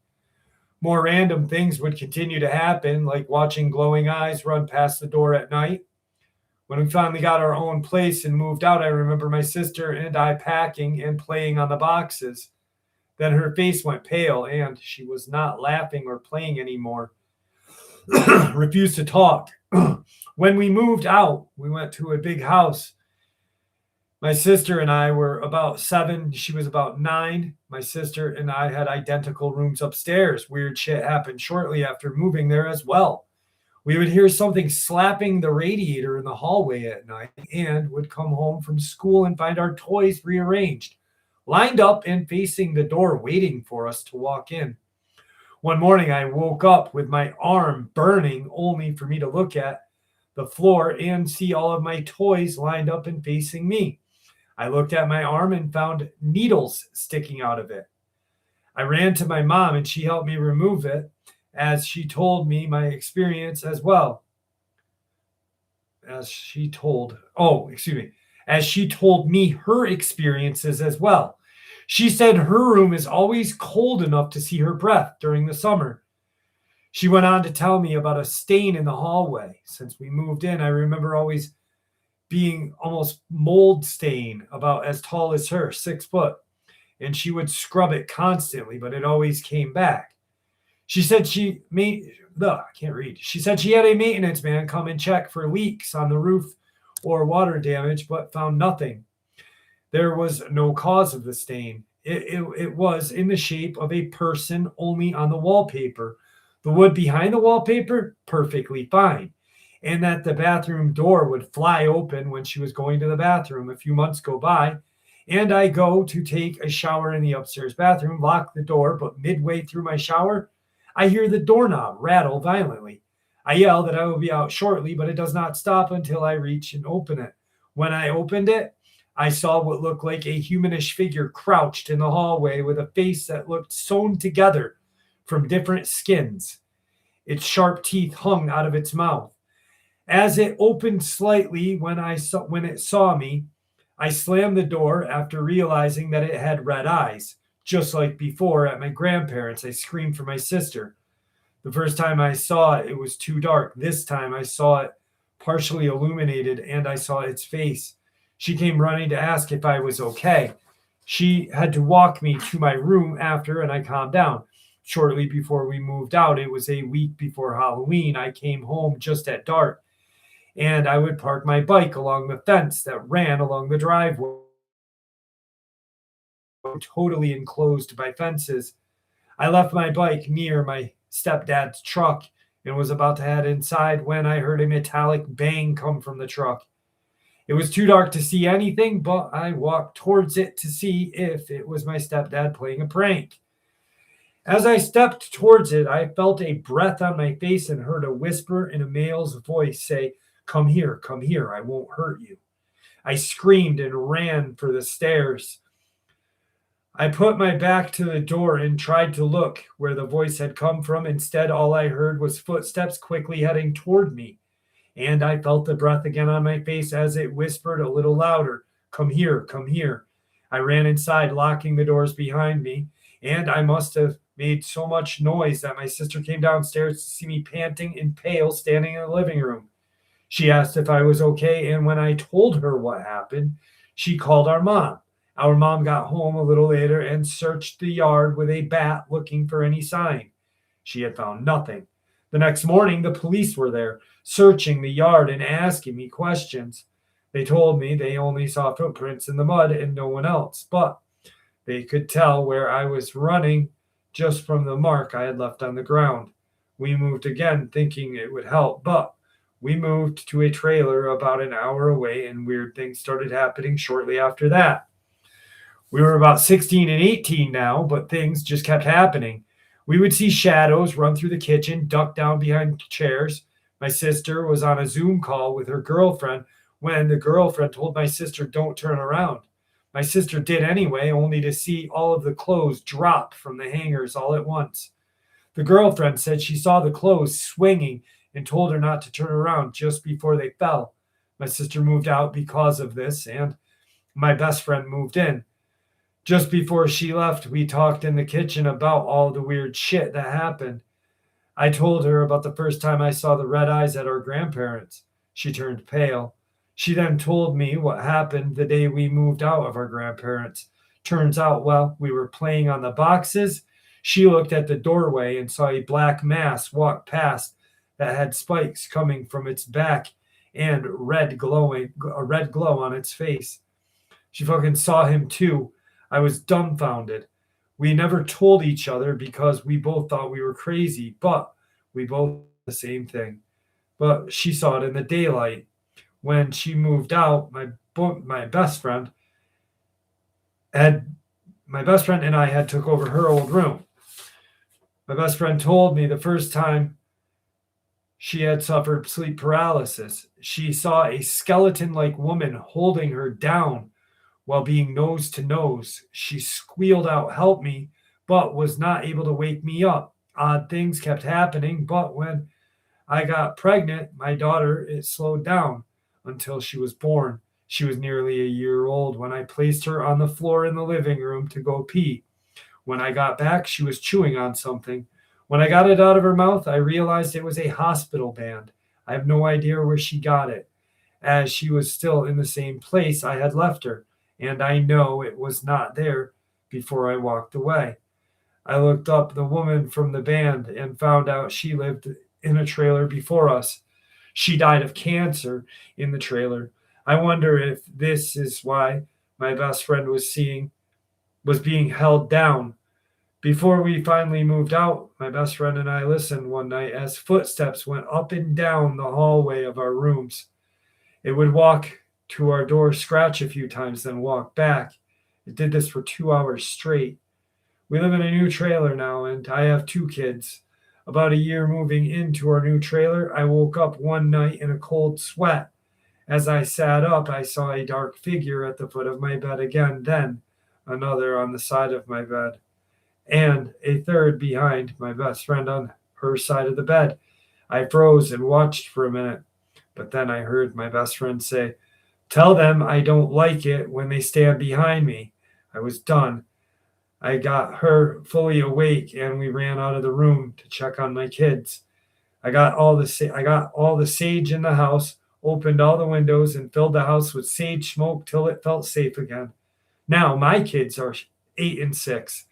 S1: More random things would continue to happen, like watching glowing eyes run past the door at night. When we finally got our own place and moved out, I remember my sister and I packing and playing on the boxes. Then her face went pale and she was not laughing or playing anymore. Refused to talk. When we moved out, we went to a big house. My sister and I were about 7. She was about 9. My sister and I had identical rooms upstairs. Weird shit happened shortly after moving there as well. We would hear something slapping the radiator in the hallway at night and would come home from school and find our toys rearranged, lined up and facing the door, waiting for us to walk in. One morning, I woke up with my arm burning, only for me to look at the floor and see all of my toys lined up and facing me. I looked at my arm and found needles sticking out of it. I ran to my mom and she helped me remove it, as she told me my experience as well. as she told, oh, excuse me, as she told me her experiences as well. She said her room is always cold enough to see her breath during the summer. She went on to tell me about a stain in the hallway. Since we moved in, I remember always being almost mold stain about as tall as her, 6 foot. And she would scrub it constantly, but it always came back. She said she made, I can't read. She said she had a maintenance man come and check for leaks on the roof or water damage, but found nothing. There was no cause of the stain. It was in the shape of a person only on the wallpaper. The wood behind the wallpaper, perfectly fine. And that the bathroom door would fly open when she was going to the bathroom. A few months go by, and I go to take a shower in the upstairs bathroom, lock the door, but midway through my shower, I hear the doorknob rattle violently. I yell that I will be out shortly, but it does not stop until I reach and open it. When I opened it, I saw what looked like a humanish figure crouched in the hallway with a face that looked sewn together from different skins. Its sharp teeth hung out of its mouth. As it opened slightly when it saw me, I slammed the door after realizing that it had red eyes. Just like before at my grandparents', I screamed for my sister. The first time I saw it, it was too dark. This time I saw it partially illuminated and I saw its face. She came running to ask if I was okay. She had to walk me to my room after, and I calmed down. Shortly before we moved out, it was a week before Halloween, I came home just at dark, and I would park my bike along the fence that ran along the driveway, totally enclosed by fences. I left my bike near my stepdad's truck and was about to head inside when I heard a metallic bang come from the truck. It was too dark to see anything, but I walked towards it to see if it was my stepdad playing a prank. As I stepped towards it, I felt a breath on my face and heard a whisper in a male's voice say, come here, I won't hurt you." I screamed and ran for the stairs. I put my back to the door and tried to look where the voice had come from. Instead, all I heard was footsteps quickly heading toward me. And I felt the breath again on my face as it whispered a little louder, come here, come here." I ran inside, locking the doors behind me, and I must have made so much noise that my sister came downstairs to see me panting and pale standing in the living room. She asked if I was okay, and when I told her what happened, she called our mom. Our mom got home a little later and searched the yard with a bat looking for any sign. She had found nothing. The next morning, the police were there, searching the yard and asking me questions. They told me they only saw footprints in the mud and no one else, but they could tell where I was running just from the mark I had left on the ground. We moved again, thinking it would help, but we moved to a trailer about an hour away, and weird things started happening shortly after that. We were about 16 and 18 now, but things just kept happening. We would see shadows run through the kitchen, duck down behind chairs. My sister was on a Zoom call with her girlfriend when the girlfriend told my sister, "Don't turn around." My sister did anyway, only to see all of the clothes drop from the hangers all at once. The girlfriend said she saw the clothes swinging and told her not to turn around just before they fell. My sister moved out because of this, and my best friend moved in. Just before she left, we talked in the kitchen about all the weird shit that happened. I told her about the first time I saw the red eyes at our grandparents'. She turned pale. She then told me what happened the day we moved out of our grandparents'. Turns out, while we were playing on the boxes, she looked at the doorway and saw a black mass walk past that had spikes coming from its back and a red glow on its face. She fucking saw him too. I was dumbfounded. We never told each other because we both thought we were crazy, but we both did the same thing. But she saw it in the daylight. When she moved out, my best friend and I had took over her old room. My best friend told me the first time she had suffered sleep paralysis. She saw a skeleton-like woman holding her down while being nose to nose. She squealed out, "Help me," but was not able to wake me up. Odd things kept happening, but when I got pregnant, my daughter, it slowed down. until she was born. She was nearly a year old when I placed her on the floor in the living room to go pee. When I got back, she was chewing on something. When I got it out of her mouth, I realized it was a hospital band. I have no idea where she got it, as she was still in the same place I had left her, and I know it was not there before I walked away. I looked up the woman from the band and found out she lived in a trailer before us. She died of cancer in the trailer. I wonder if this is why my best friend was being held down. Before we finally moved out, my best friend and I listened one night as footsteps went up and down the hallway of our rooms. It would walk to our door, scratch a few times, then walk back. It did this for 2 hours straight. We live in a new trailer now, and I have two kids. About a year moving into our new trailer, I woke up one night in a cold sweat. As I sat up, I saw a dark figure at the foot of my bed again, then another on the side of my bed, and a third behind my best friend on her side of the bed. I froze and watched for a minute, but then I heard my best friend say, "Tell them I don't like it when they stand behind me." I was done. I got her fully awake and we ran out of the room to check on my kids. I got all the sage in the house, opened all the windows and filled the house with sage smoke till it felt safe again. Now my kids are 8 and 6,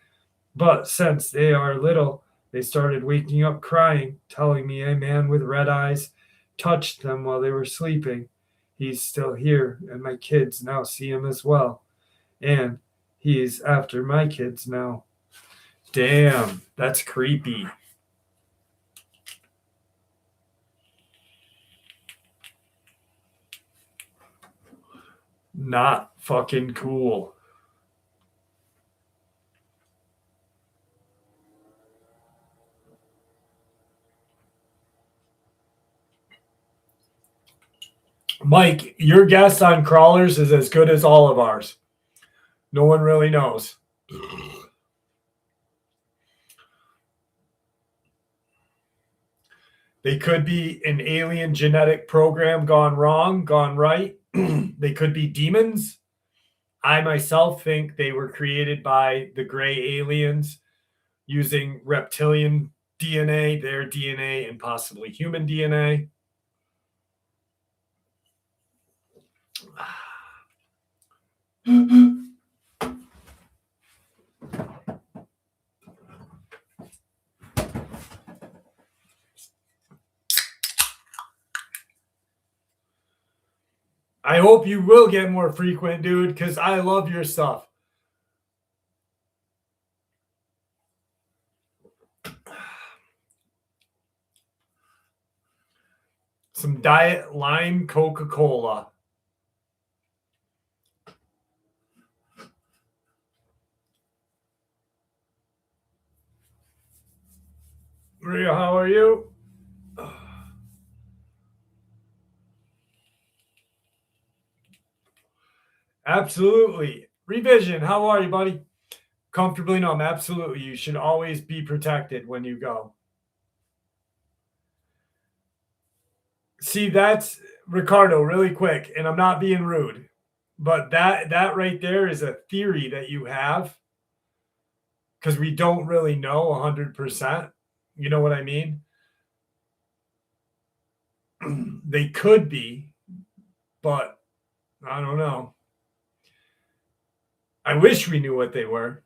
S1: but since they are little, they started waking up crying, telling me a man with red eyes touched them while they were sleeping. He's still here, and my kids now see him as well. And he's after my kids now. Damn, that's creepy. Not fucking cool. Mike, your guess on crawlers is as good as all of ours. No one really knows. They could be an alien genetic program gone wrong, gone right. They could be demons. I myself think they were created by the gray aliens using reptilian DNA, their DNA, and possibly human DNA. I hope you will get more frequent, dude, because I love your stuff. Some Diet Lime Coca-Cola. Maria, how are you? Absolutely. Revision, how are you, buddy? Comfortably numb, absolutely. You should always be protected when you go. See, that's Ricardo, really quick, and I'm not being rude, but that right there is a theory that you have because we don't really know 100%. You know what I mean? They could be, but I don't know. I wish we knew what they were.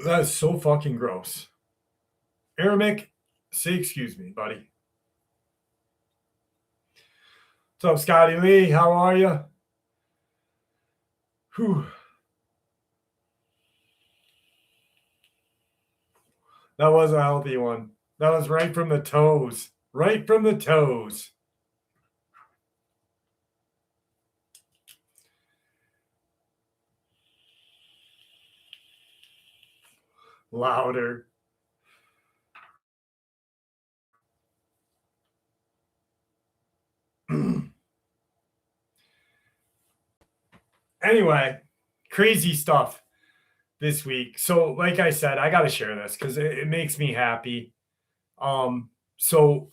S1: That is so fucking gross. Aramic, say excuse me, buddy. What's up, Scotty Lee? How are you? Whew. That was a healthy one. That was right from the toes. Right from the toes. Louder. Anyway, crazy stuff this week. So, like I said, I got to share this because it makes me happy. So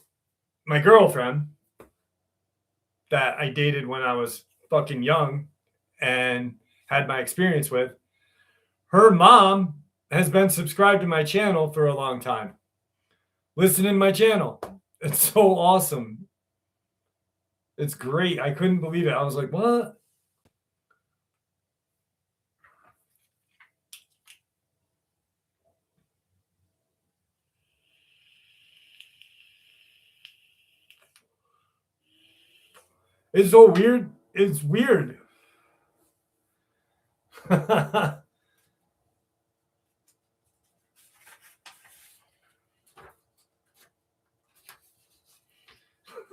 S1: my girlfriend that I dated when I was fucking young and had my experience with, her mom has been subscribed to my channel for a long time. Listening to my channel. It's so awesome. It's great. I couldn't believe it. I was like, what? It's so weird. It's weird.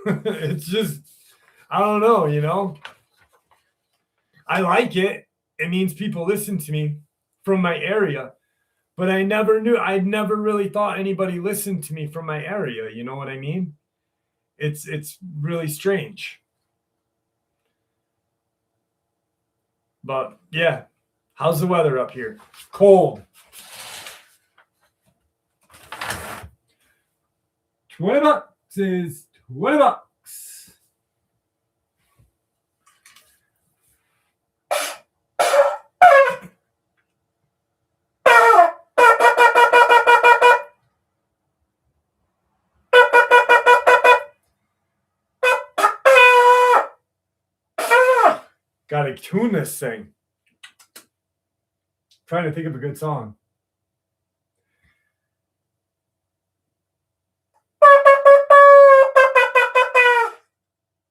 S1: It's just, I don't know, you know? I like it. It means people listen to me from my area, but I never really thought anybody listened to me from my area. You know what I mean? It's really strange. But yeah, how's the weather up here? Cold. 20 bucks is 20 bucks. Gotta tune this thing. Trying to think of a good song.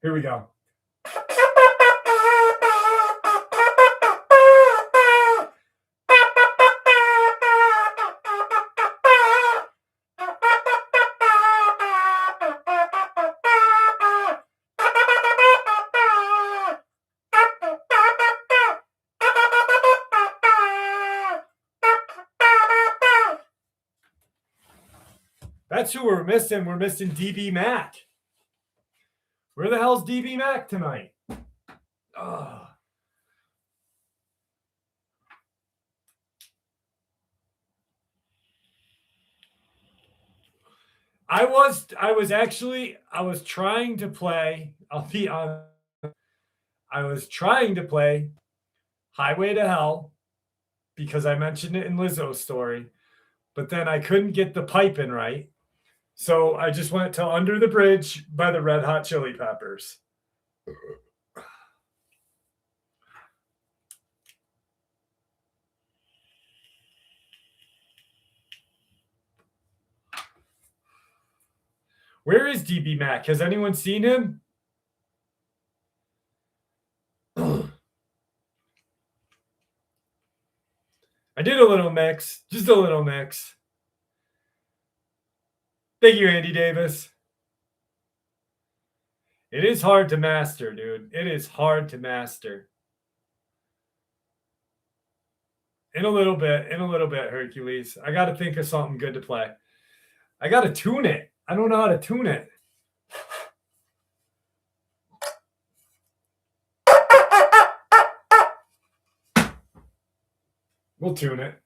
S1: Here we go. That's who we're missing. We're missing DB Mac. Where the hell's DB Mac tonight? Oh. I was trying to play, I'll be honest, I was trying to play Highway to Hell because I mentioned it in Lizo's story, but then I couldn't get the piping right. So I just went to Under the Bridge by the Red Hot Chili Peppers. Where is DB Mac? Has anyone seen him? I did a little mix, just a little mix. Thank you, Andy Davis. It is hard to master, dude. It is hard to master. In a little bit, Hercules. I got to think of something good to play. I got to tune it. I don't know how to tune it. We'll tune it.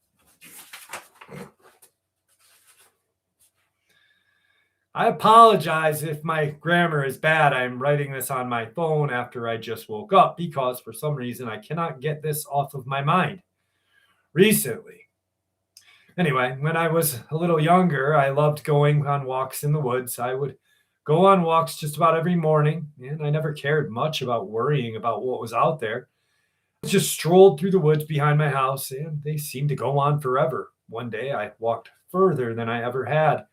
S1: I apologize if my grammar is bad. I'm writing this on my phone after I just woke up because for some reason I cannot get this off of my mind recently. Anyway, when I was a little younger, I loved going on walks in the woods. I would go on walks just about every morning, and I never cared much about worrying about what was out there. I just strolled through the woods behind my house, and they seemed to go on forever. One day, I walked further than I ever had.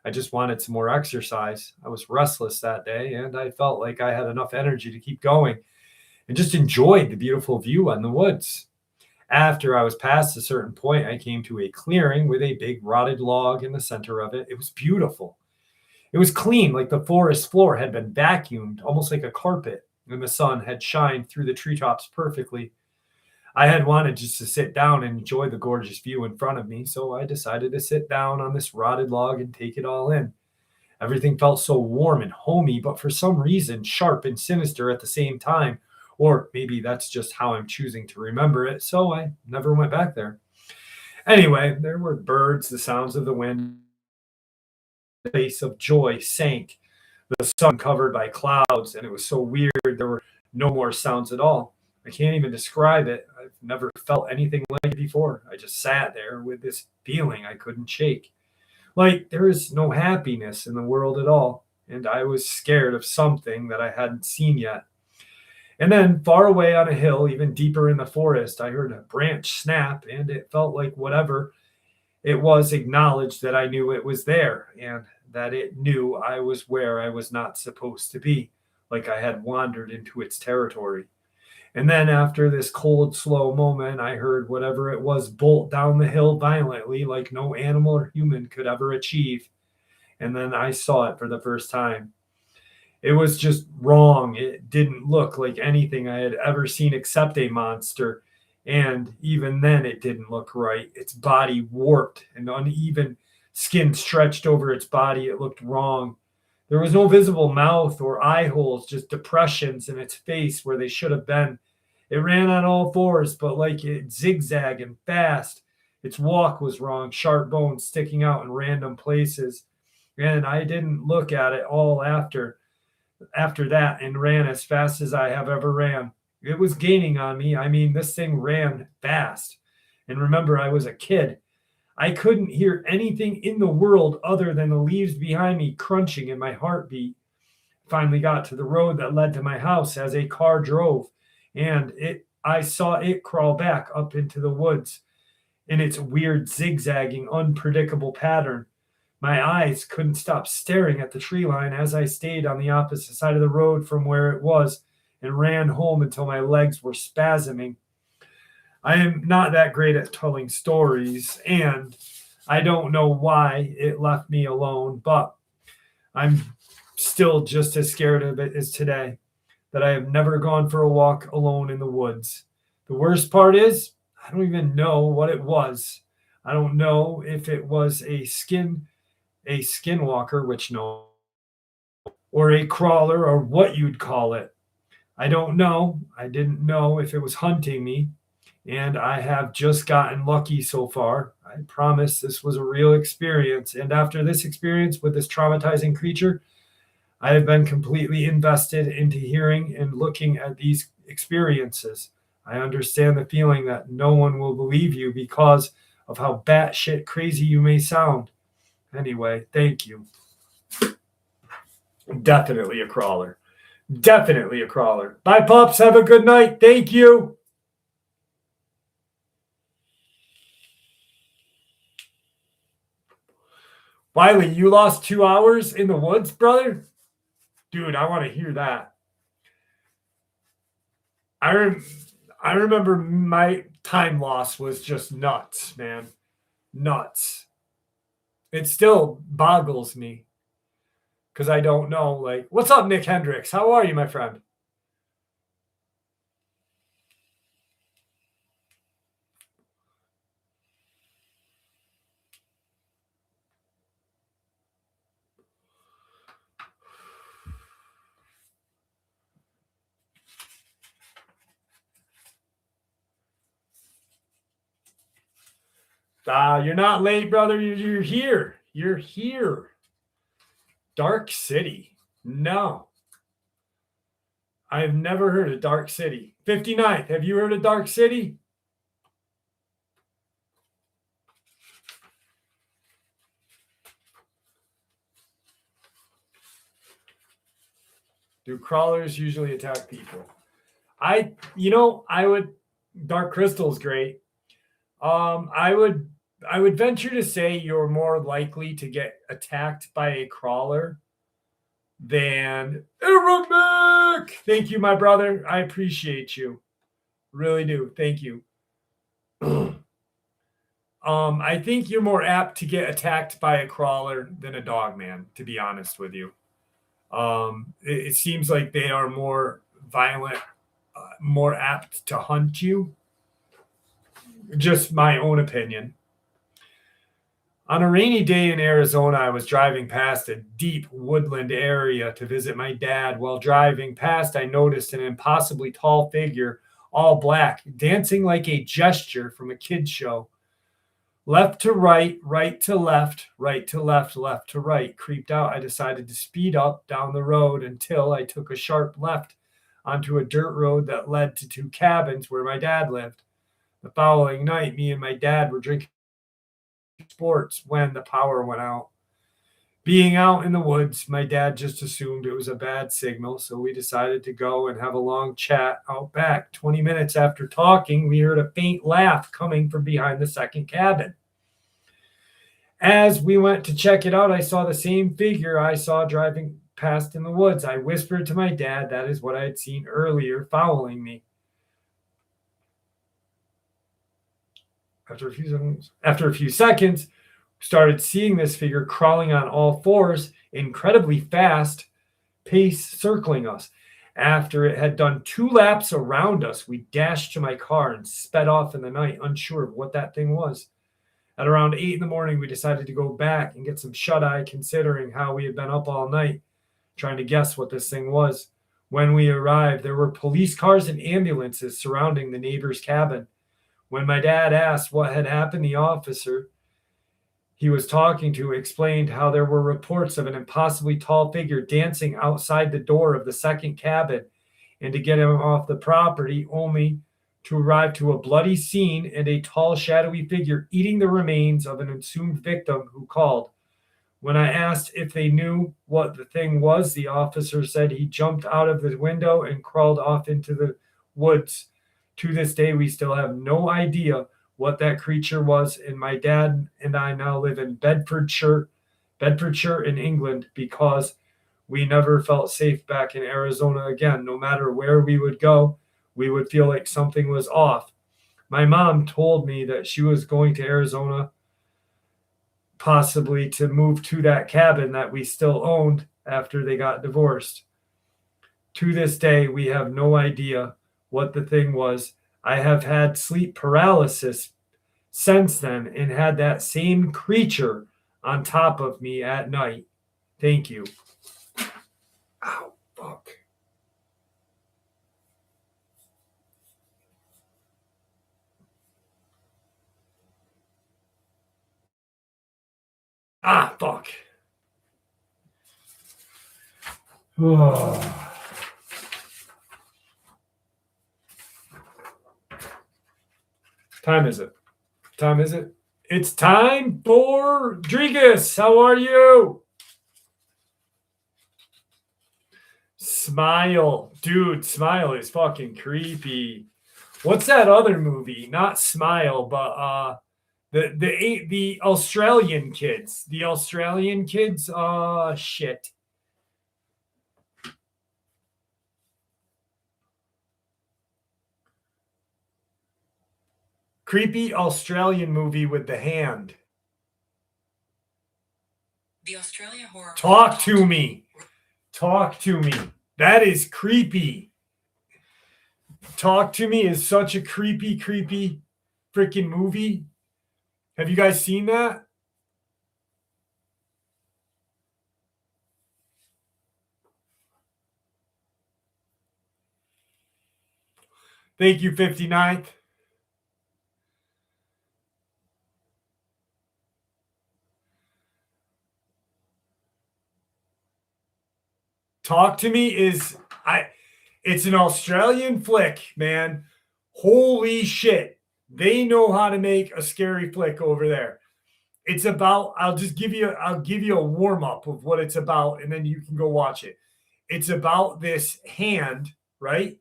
S1: I just wanted some more exercise. I was restless that day, and I felt like I had enough energy to keep going and just enjoyed the beautiful view on the woods. After I was past a certain point, I came to a clearing with a big rotted log in the center of it. It was beautiful. It was clean, like the forest floor had been vacuumed, almost like a carpet, and the sun had shined through the treetops perfectly. I had wanted just to sit down and enjoy the gorgeous view in front of me, so I decided to sit down on this rotted log and take it all in. Everything felt so warm and homey, but for some reason sharp and sinister at the same time. Or maybe that's just how I'm choosing to remember it, so I never went back there. Anyway, there were birds, the sounds of the wind, the face of joy sank, the sun covered by clouds, and it was so weird. There were no more sounds at all. I can't even describe it. I've never felt anything like it before. I just sat there with this feeling I couldn't shake. Like there is no happiness in the world at all. And I was scared of something that I hadn't seen yet. And then, far away on a hill, even deeper in the forest, I heard a branch snap, and it felt like whatever it was acknowledged that I knew it was there and that it knew I was where I was not supposed to be, like I had wandered into its territory. And then, after this cold, slow moment, I heard whatever it was bolt down the hill violently, like no animal or human could ever achieve. And then I saw it for the first time. It was just wrong. It didn't look like anything I had ever seen except a monster. And even then, it didn't look right. Its body warped and uneven skin stretched over its body. It looked wrong. There was no visible mouth or eye holes, just depressions in its face where they should have been. It ran on all fours, but like it zigzagged and fast. Its walk was wrong, sharp bones sticking out in random places. And I didn't look at it all after that and ran as fast as I have ever ran. It was gaining on me. I mean, this thing ran fast. And remember, I was a kid. I couldn't hear anything in the world other than the leaves behind me crunching and my heartbeat. Finally got to the road that led to my house as a car drove, and I saw it crawl back up into the woods in its weird zigzagging, unpredictable pattern. My eyes couldn't stop staring at the tree line as I stayed on the opposite side of the road from where it was and ran home until my legs were spasming. I am not that great at telling stories, and I don't know why it left me alone, but I'm still just as scared of it as today, that I have never gone for a walk alone in the woods. The worst part is, I don't even know what it was. I don't know if it was a skinwalker, which no, or a crawler, or what you'd call it. I don't know. I didn't know if it was hunting me, and I have just gotten lucky so far. I promise this was a real experience, and after this experience with this traumatizing creature, I have been completely invested into hearing and looking at these experiences. I understand the feeling that no one will believe you because of how batshit crazy you may sound. Anyway, thank you. Definitely a crawler. Definitely a crawler. Bye, pups. Have a good night. Thank you. Wiley, you lost 2 hours in the woods, brother? Dude, I want to hear that. I, rem- I remember my time loss was just nuts, man. Nuts. It still boggles me because I don't know. Like, what's up, Nick Hendricks? How are you, my friend? You're not late, brother. You're here. You're here. Dark City. No, I've never heard of Dark City. 59th. Have you heard of Dark City? Do crawlers usually attack people? I would. Dark Crystal's great. I would venture to say you're more likely to get attacked by a crawler than Aramik. Thank you, my brother. I appreciate you. Really do. Thank you. I think you're more apt to get attacked by a crawler than a dogman, to be honest with you. It seems like they are more violent, more apt to hunt you. Just my own opinion. On a rainy day in Arizona, I was driving past a deep woodland area to visit my dad. While driving past, I noticed an impossibly tall figure, all black, dancing like a gesture from a kid's show. Left to right, right to left, right to left, left to right. Creeped out, I decided to speed up down the road until I took a sharp left onto a dirt road that led to two cabins where my dad lived. The following night, me and my dad were drinking sports when the power went out. Being out in the woods, my dad just assumed it was a bad signal, so we decided to go and have a long chat out back. 20 minutes after talking, we heard a faint laugh coming from behind the second cabin. As we went to check it out, I saw the same figure I saw driving past in the woods. I whispered to my dad that is what I had seen earlier following me. After a few seconds, started seeing this figure crawling on all fours, incredibly fast pace, circling us. After it had done 2 laps around us, we dashed to my car and sped off in the night, unsure of what that thing was. At around 8 in the morning, we decided to go back and get some shut-eye, considering how we had been up all night, trying to guess what this thing was. When we arrived, there were police cars and ambulances surrounding the neighbor's cabin. When my dad asked what had happened, the officer he was talking to explained how there were reports of an impossibly tall figure dancing outside the door of the second cabin and to get him off the property, only to arrive to a bloody scene and a tall, shadowy figure eating the remains of an entombed victim who called. When I asked if they knew what the thing was, the officer said he jumped out of the window and crawled off into the woods. To this day, we still have no idea what that creature was, and my dad and I now live in Bedfordshire in England, because we never felt safe back in Arizona again. No matter where we would go, we would feel like something was off. My mom told me that she was going to Arizona possibly to move to that cabin that we still owned after they got divorced. To this day, we have no idea what the thing was. I have had sleep paralysis since then and had that same creature on top of me at night. Thank you. Ow, fuck. Ah, fuck. Oh. Time is it? Time is it? It's time for Drigus. How are you? Smile. Dude, Smile is fucking creepy. What's that other movie? Not Smile, but the Australian kids. The Australian kids, shit. Creepy Australian movie with the hand.
S2: The Australia horror.
S1: Talk to me. Talk to me. That is creepy. Talk to Me is such a creepy freaking movie. Have you guys seen that? Thank you, 59th. Talk to Me is it's an Australian flick, man. Holy shit. They know how to make a scary flick over there. It's about, I'll give you a warm up of what it's about, and then you can go watch it. It's about this hand, right?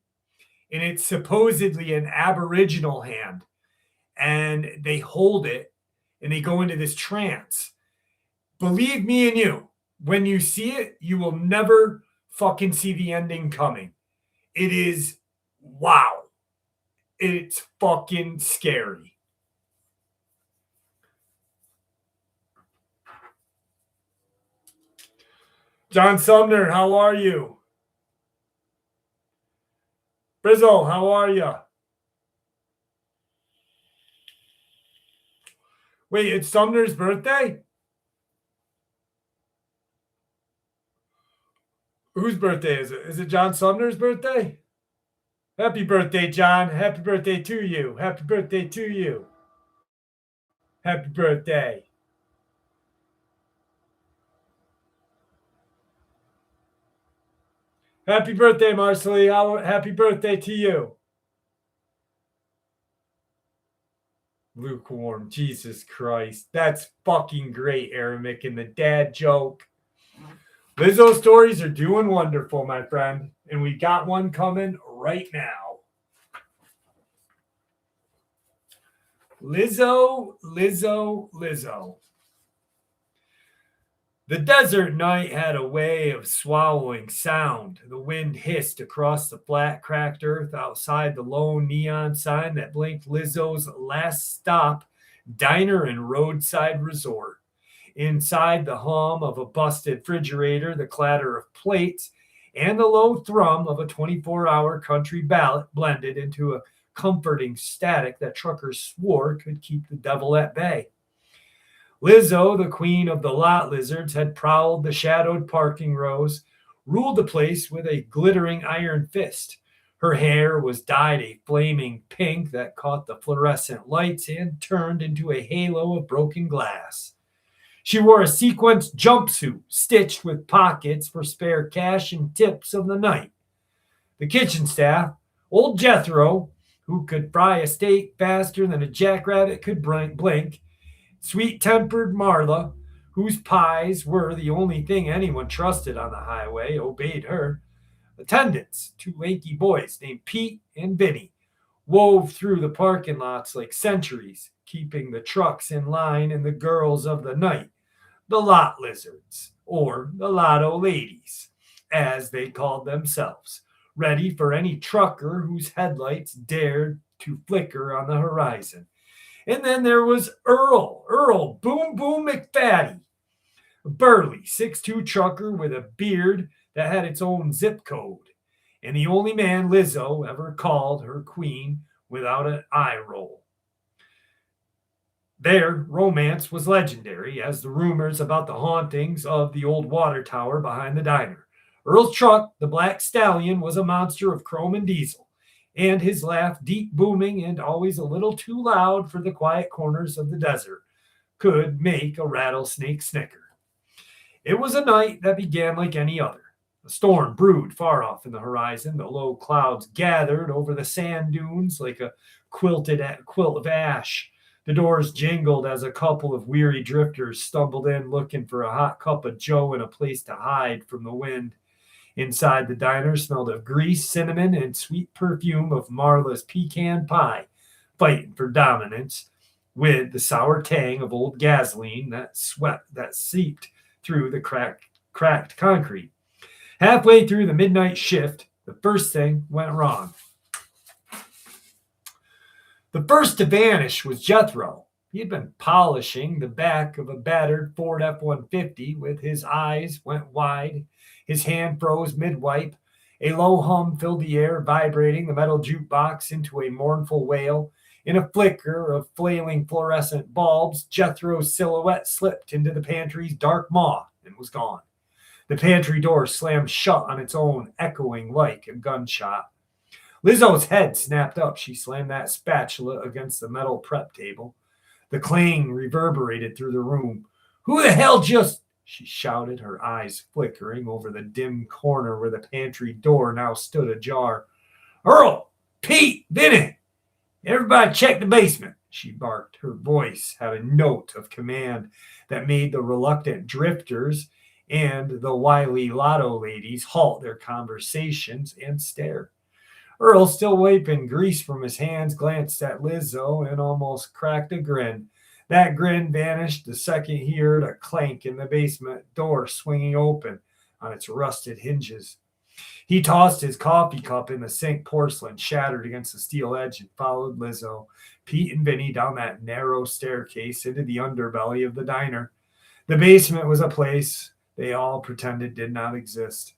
S1: And it's supposedly an Aboriginal hand. And they hold it and they go into this trance. Believe me and you, when you see it, you will never fucking see the ending coming. It is wow. It's fucking scary. John Sumner, how are you? Brizzle, how are you? Wait, it's Sumner's birthday? Whose birthday is it? Is it John Sumner's birthday? Happy birthday, John. Happy birthday to you. Happy birthday to you. Happy birthday. Happy birthday, Marcelly. Happy birthday to you. Lukewarm. Jesus Christ. That's fucking great, Aaron making the dad joke. Lizzo stories are doing wonderful, my friend. And we got one coming right now. Lizo, Lizo, Lizo. The desert night had a way of swallowing sound. The wind hissed across the flat, cracked earth outside the lone neon sign that blinked Lizzo's last stop, diner and roadside resort. Inside, the hum of a busted refrigerator, the clatter of plates, and the low thrum of a 24-hour country ballad blended into a comforting static that truckers swore could keep the devil at bay. Lizo, the queen of the lot lizards, had prowled the shadowed parking rows, ruled the place with a glittering iron fist. Her hair was dyed a flaming pink that caught the fluorescent lights and turned into a halo of broken glass. She wore a sequenced jumpsuit stitched with pockets for spare cash and tips of the night. The kitchen staff, old Jethro, who could fry a steak faster than a jackrabbit could blink, sweet-tempered Marla, whose pies were the only thing anyone trusted on the highway, obeyed her. Attendants, two lanky boys named Pete and Vinny, wove through the parking lots like sentries, keeping the trucks in line and the girls of the night, the lot lizards, or the lotto ladies, as they called themselves, ready for any trucker whose headlights dared to flicker on the horizon. And then there was Earl Boom Boom McFaddy, a burly 6'2" trucker with a beard that had its own zip code, and the only man Lizzo ever called her queen without an eye roll. Their romance was legendary, as the rumors about the hauntings of the old water tower behind the diner. Earl's truck, the Black Stallion, was a monster of chrome and diesel, and his laugh, deep booming and always a little too loud for the quiet corners of the desert, could make a rattlesnake snicker. It was a night that began like any other. A storm brewed far off in the horizon. The low clouds gathered over the sand dunes like a quilt of ash. The doors jingled as a couple of weary drifters stumbled in looking for a hot cup of joe and a place to hide from the wind. Inside the diner smelled of grease, cinnamon, and sweet perfume of Marla's pecan pie, fighting for dominance, with the sour tang of old gasoline that seeped through the cracked concrete. Halfway through the midnight shift, the first thing went wrong. The first to vanish was Jethro. He had been polishing the back of a battered Ford F-150 with his eyes went wide. His hand froze mid-wipe. A low hum filled the air, vibrating the metal jukebox into a mournful wail. In a flicker of flailing fluorescent bulbs, Jethro's silhouette slipped into the pantry's dark maw and was gone. The pantry door slammed shut on its own, echoing like a gunshot. Lizzo's head snapped up. She slammed that spatula against the metal prep table. The clang reverberated through the room. "Who the hell just—" she shouted, her eyes flickering over the dim corner where the pantry door now stood ajar. "Earl! Pete! Vinny! Everybody check the basement," she barked. Her voice had a note of command that made the reluctant drifters and the wily lotto ladies halt their conversations and stare. Earl, still wiping grease from his hands, glanced at Lizzo and almost cracked a grin. That grin vanished the second he heard a clank in the basement door swinging open on its rusted hinges. He tossed his coffee cup in the sink porcelain, shattered against the steel edge, and followed Lizzo, Pete, and Vinny down that narrow staircase into the underbelly of the diner. The basement was a place they all pretended did not exist.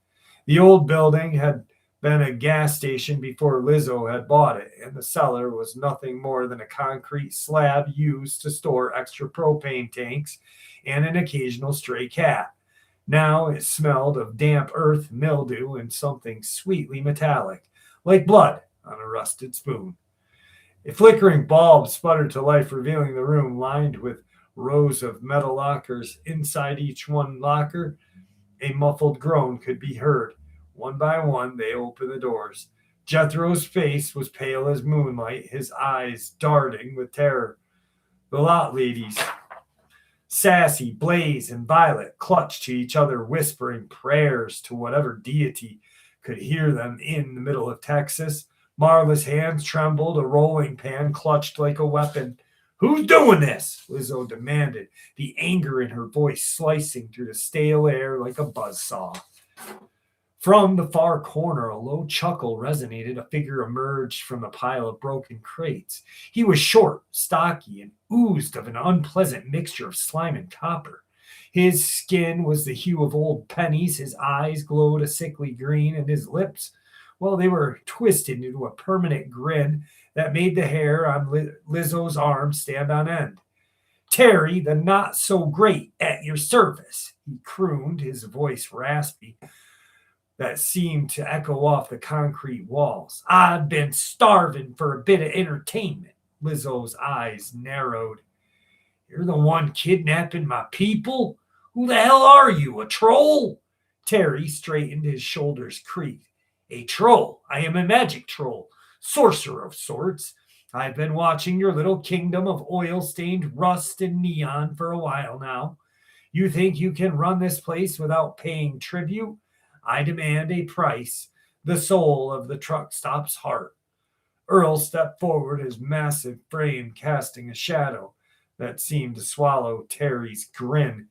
S1: The old building had been a gas station before Lizo had bought it, and the cellar was nothing more than a concrete slab used to store extra propane tanks and an occasional stray cat. Now it smelled of damp earth, mildew, and something sweetly metallic, like blood on a rusted spoon. A flickering bulb sputtered to life, revealing the room lined with rows of metal lockers. Inside each one locker, a muffled groan could be heard. One by one, they opened the doors. Jethro's face was pale as moonlight, his eyes darting with terror. The lot ladies, Sassy, Blaze, and Violet, clutched to each other, whispering prayers to whatever deity could hear them in the middle of Texas. Marla's hands trembled, a rolling pan clutched like a weapon. Who's doing this? Lizzo demanded, the anger in her voice slicing through the stale air like a buzzsaw. From the far corner, a low chuckle resonated. A figure emerged from the pile of broken crates. He was short, stocky, and oozed of an unpleasant mixture of slime and copper. His skin was the hue of old pennies, his eyes glowed a sickly green, and his lips, well, they were twisted into a permanent grin that made the hair on Lizzo's arm stand on end. Terry, the not so great at your service, he crooned, his voice raspy, that seemed to echo off the concrete walls. I've been starving for a bit of entertainment. Lizzo's eyes narrowed. You're the one kidnapping my people? Who the hell are you, a troll? Terry straightened, his shoulders creaked. A troll. I am a magic troll, sorcerer of sorts. I've been watching your little kingdom of oil-stained rust and neon for a while now. You think you can run this place without paying tribute? I demand a price, the soul of the truck stop's heart. Earl stepped forward, his massive frame casting a shadow that seemed to swallow Terry's grin.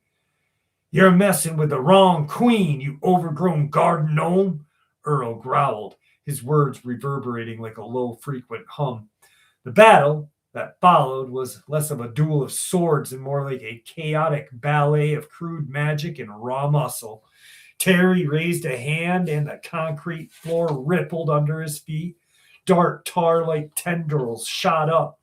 S1: You're messing with the wrong queen, you overgrown garden gnome, Earl growled, his words reverberating like a low, frequent hum. The battle that followed was less of a duel of swords and more like a chaotic ballet of crude magic and raw muscle. Terry raised a hand, and the concrete floor rippled under his feet. Dark tar-like tendrils shot up,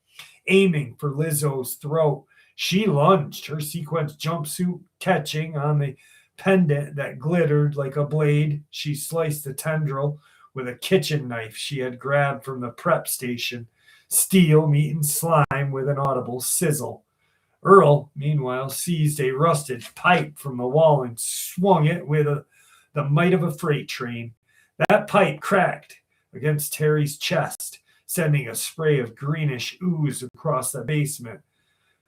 S1: aiming for Lizzo's throat. She lunged, her sequence jumpsuit catching on the pendant that glittered like a blade. She sliced the tendril with a kitchen knife she had grabbed from the prep station, steel meeting slime with an audible sizzle. Earl, meanwhile, seized a rusted pipe from the wall and swung it with the might of a freight train. That pipe cracked against Terry's chest, sending a spray of greenish ooze across the basement.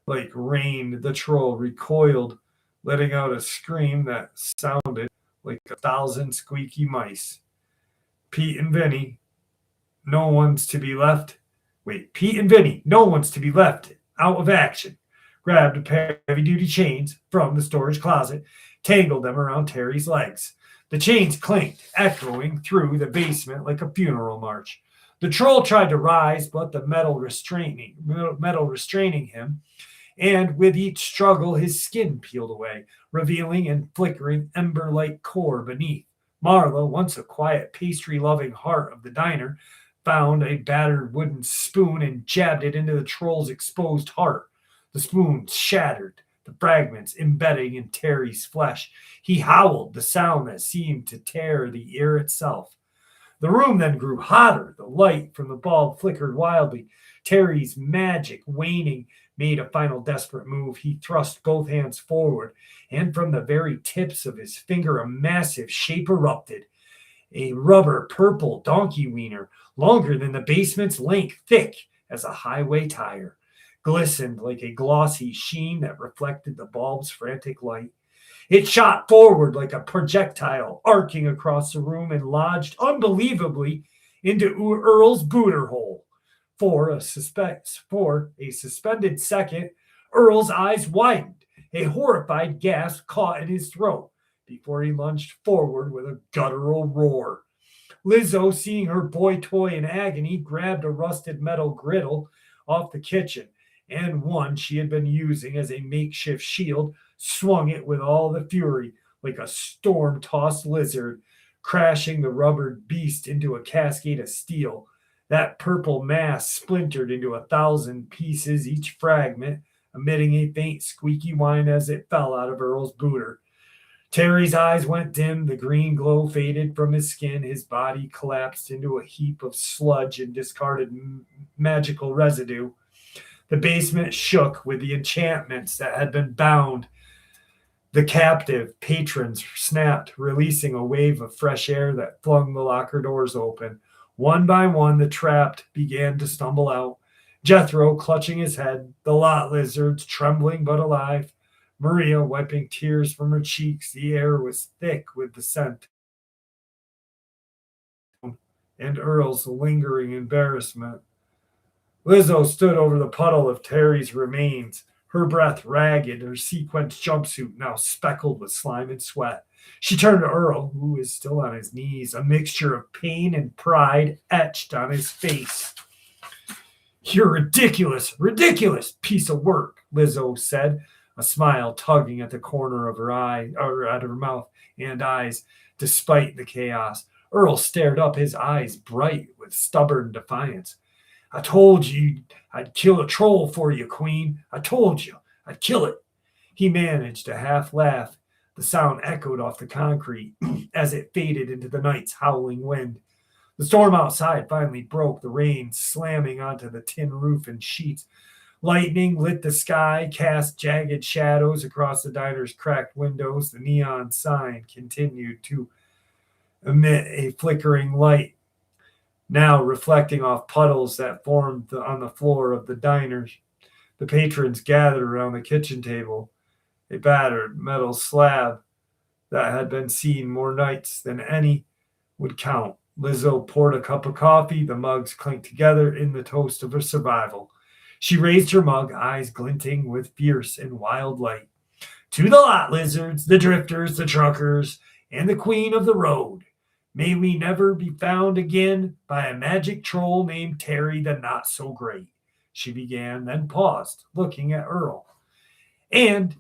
S1: Like rain, the troll recoiled, letting out a scream that sounded like 1,000 squeaky mice. Pete and Vinny, no one's to be left. Pete and Vinny, no one's to be left out of action. Grabbed a pair of heavy-duty chains from the storage closet, tangled them around Terry's legs. The chains clinked, echoing through the basement like a funeral march. The troll tried to rise, but the metal restraining him, and with each struggle, his skin peeled away, revealing a flickering ember-like core beneath. Marla, once a quiet, pastry-loving heart of the diner, found a battered wooden spoon and jabbed it into the troll's exposed heart. The spoon shattered, the fragments embedding in Terry's flesh. He howled, the sound that seemed to tear the air itself. The room then grew hotter. The light from the bulb flickered wildly. Terry's magic waning made a final desperate move. He thrust both hands forward, and from the very tips of his finger a massive shape erupted. A rubber purple donkey wiener, longer than the basement's length, thick as a highway tire, glistened like a glossy sheen that reflected the bulb's frantic light. It shot forward like a projectile, arcing across the room and lodged unbelievably into Earl's booter hole. For a suspended second, Earl's eyes widened. A horrified gasp caught in his throat before he lunged forward with a guttural roar. Lizzo, seeing her boy toy in agony, grabbed a rusted metal griddle off the kitchen, and one she had been using as a makeshift shield, swung it with all the fury like a storm-tossed lizard. crashing the rubber beast into a cascade of steel. That purple mass splintered into 1,000 pieces, each fragment emitting a faint squeaky whine as it fell out of Earl's booter. Terry's eyes went dim, the green glow faded from his skin, his body collapsed into a heap of sludge and discarded magical residue. The basement shook with the enchantments that had been bound. The captive patrons snapped, releasing a wave of fresh air that flung the locker doors open. One by one, the trapped began to stumble out. Jethro clutching his head, the lot lizards trembling but alive, Maria wiping tears from her cheeks. The air was thick with the scent, and Earl's lingering embarrassment. Lizo stood over the puddle of Terry's remains, her breath ragged, her sequined jumpsuit now speckled with slime and sweat. She turned to Earl, who was still on his knees, a mixture of pain and pride etched on his face. "You're ridiculous piece of work," Lizo said, a smile tugging at the corner of her eye, or at her mouth and eyes, despite the chaos. Earl stared up, his eyes bright with stubborn defiance. "I told you I'd kill a troll for you, Queen. I told you I'd kill it." He managed a half laugh. The sound echoed off the concrete as it faded into the night's howling wind. The storm outside finally broke, the rain slamming onto the tin roof and sheets. Lightning lit the sky, cast jagged shadows across the diner's cracked windows. The neon sign continued to emit a flickering light, now reflecting off puddles that formed on the floor of the diner. The patrons gathered around the kitchen table, a battered metal slab that had been seen more nights than any would count. Lizo poured a cup of coffee. The mugs clinked together in the toast of her survival. She raised her mug, eyes glinting with fierce and wild light. "To the lot lizards, the drifters, the truckers, and the queen of the road. May we never be found again by a magic troll named Terry the Not So Great," she began, then paused, looking at Earl. And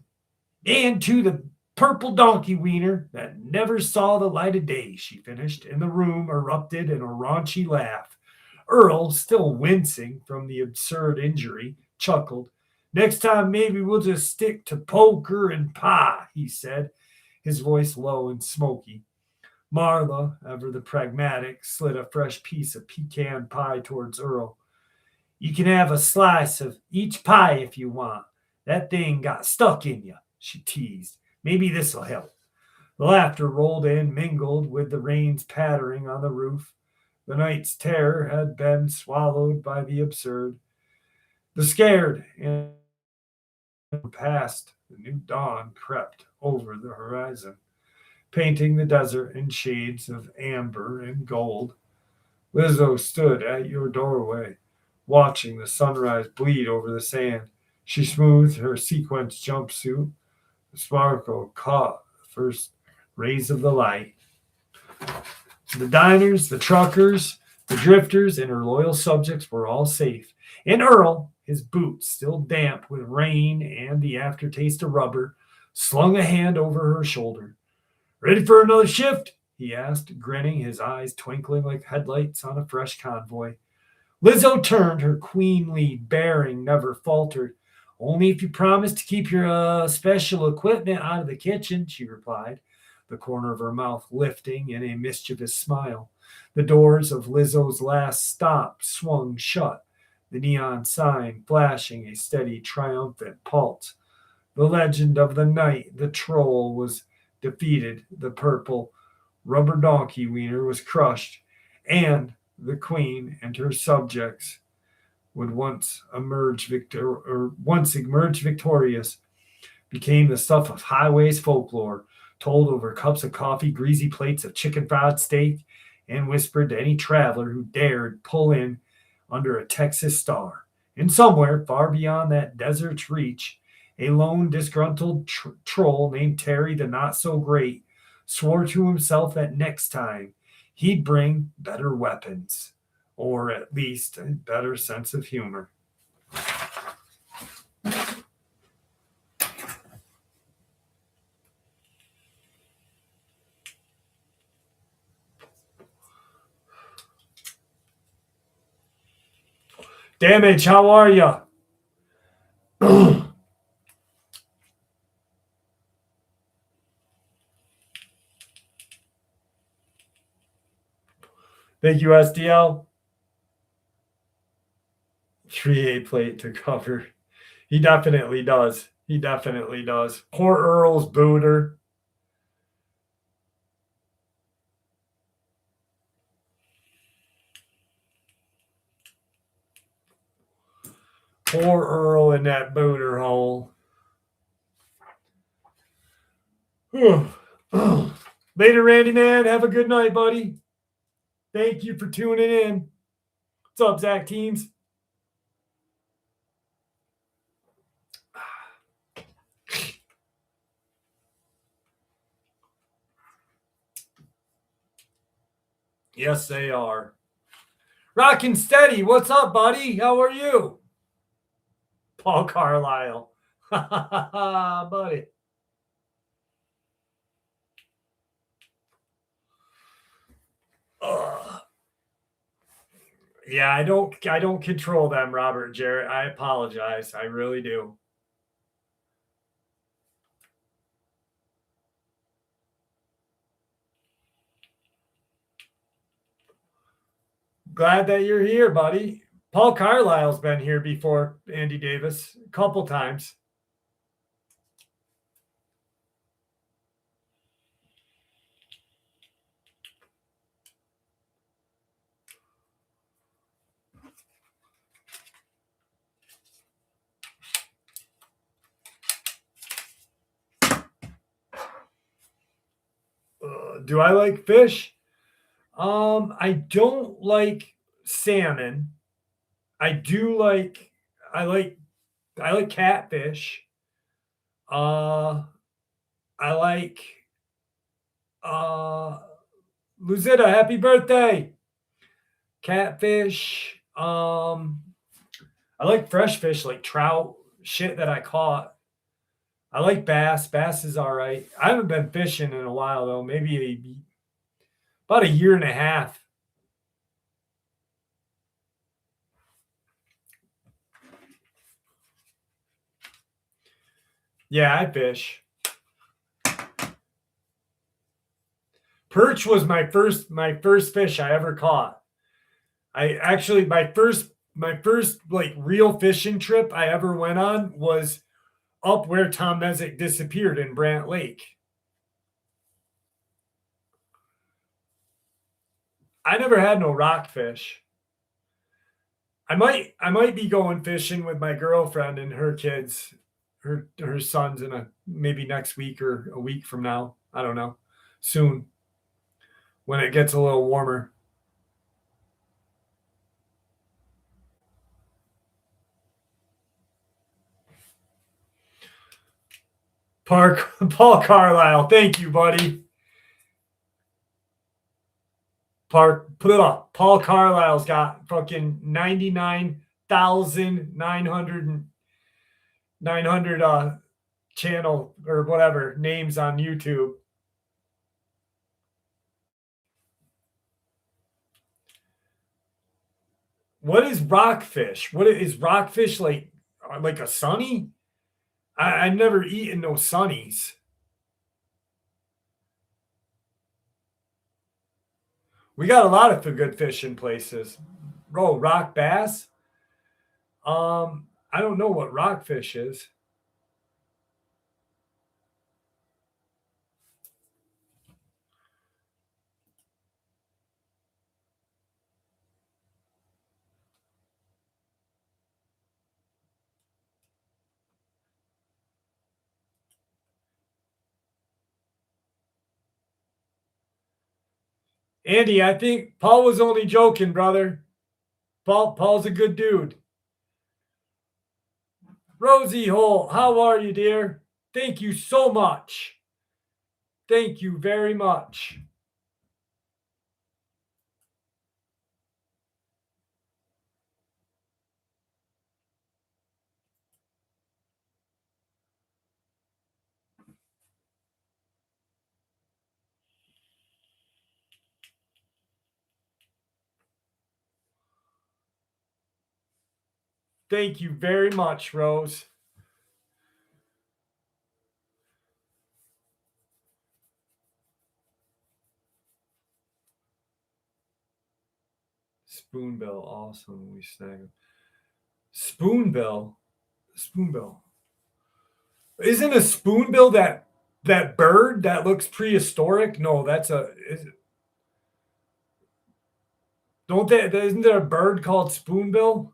S1: to the purple donkey wiener that never saw the light of day," she finished, and the room erupted in a raunchy laugh. Earl, still wincing from the absurd injury, chuckled. "Next time, maybe we'll just stick to poker and pie," he said, his voice low and smoky. Marla, ever the pragmatic, slid a fresh piece of pecan pie towards Earl. "You can have a slice of each pie if you want. That thing got stuck in you," she teased. "Maybe this'll help." The laughter rolled in, mingled with the rain's pattering on the roof. The night's terror had been swallowed by the absurd. The scared and past, the new dawn crept over the horizon, painting the desert in shades of amber and gold. Lizo stood at your doorway, watching the sunrise bleed over the sand. She smoothed her sequined jumpsuit. The sparkle caught the first rays of the light. The diners, the truckers, the drifters, and her loyal subjects were all safe. And Earl, his boots still damp with rain and the aftertaste of rubber, slung a hand over her shoulder. "Ready for another shift?" he asked, grinning, his eyes twinkling like headlights on a fresh convoy. Lizo turned, her queenly bearing never faltered. "Only if you promise to keep your special equipment out of the kitchen," she replied, the corner of her mouth lifting in a mischievous smile. The doors of Lizo's last stop swung shut, the neon sign flashing a steady, triumphant pulse. The legend of the night the troll was defeated, the purple rubber donkey wiener was crushed, and the queen and her subjects would once emerge victorious, became the stuff of highways folklore, told over cups of coffee, greasy plates of chicken fried steak, and whispered to any traveler who dared pull in under a Texas star. And somewhere far beyond that desert's reach, a lone disgruntled troll named Terry the Not So Great swore to himself that next time he'd bring better weapons, or at least a better sense of humor. Damage, how are you? Thank you, SDL. 3A plate to cover. He definitely does. He definitely does. Poor Earl's booter. Poor Earl in that booter hole. Later, Randy man. Have a good night, buddy. Thank you for tuning in. What's up, Zach Teams? Yes, they are. Rockin' steady. What's up, buddy? How are you? Paul Carlisle. Buddy. Yeah, I don't control them, Robert Jarrett. I apologize. I really do. Glad that you're here, buddy. Paul Carlisle's been here before, Andy Davis, a couple times. Do I like fish? I don't like salmon. I do like I like catfish. I like Luzetta, happy birthday. Catfish. I like fresh fish like trout, shit that I caught. I like bass. Bass is all right. I haven't been fishing in a while though, maybe about a year and a half. Yeah, I fish. Perch was my first fish I ever caught. I actually my first like real fishing trip I ever went on was up where Tom Mezek disappeared in Brant Lake. I never had no rockfish. I might be going fishing with my girlfriend and her kids, her sons in a maybe next week or a week from now. I don't know. Soon when it gets a little warmer. Paul Carlisle, thank you, buddy. Paul Carlisle's got fucking 99,900 channel or whatever names on YouTube. What is rockfish? What is rockfish like a sunny? I've never eaten no sunnies. We got a lot of good fishing places. Bro, rock bass. I don't know what rockfish is. Andy, I think Paul was only joking, brother. Paul's a good dude. Rosie Hole, how are you, dear? Thank you so much. Thank you very much. Thank you very much, Rose. Spoonbill, awesome. We snag him. Spoonbill, spoonbill. Isn't a spoonbill that bird that looks prehistoric? No, that's a. Don't they? Isn't there a bird called spoonbill?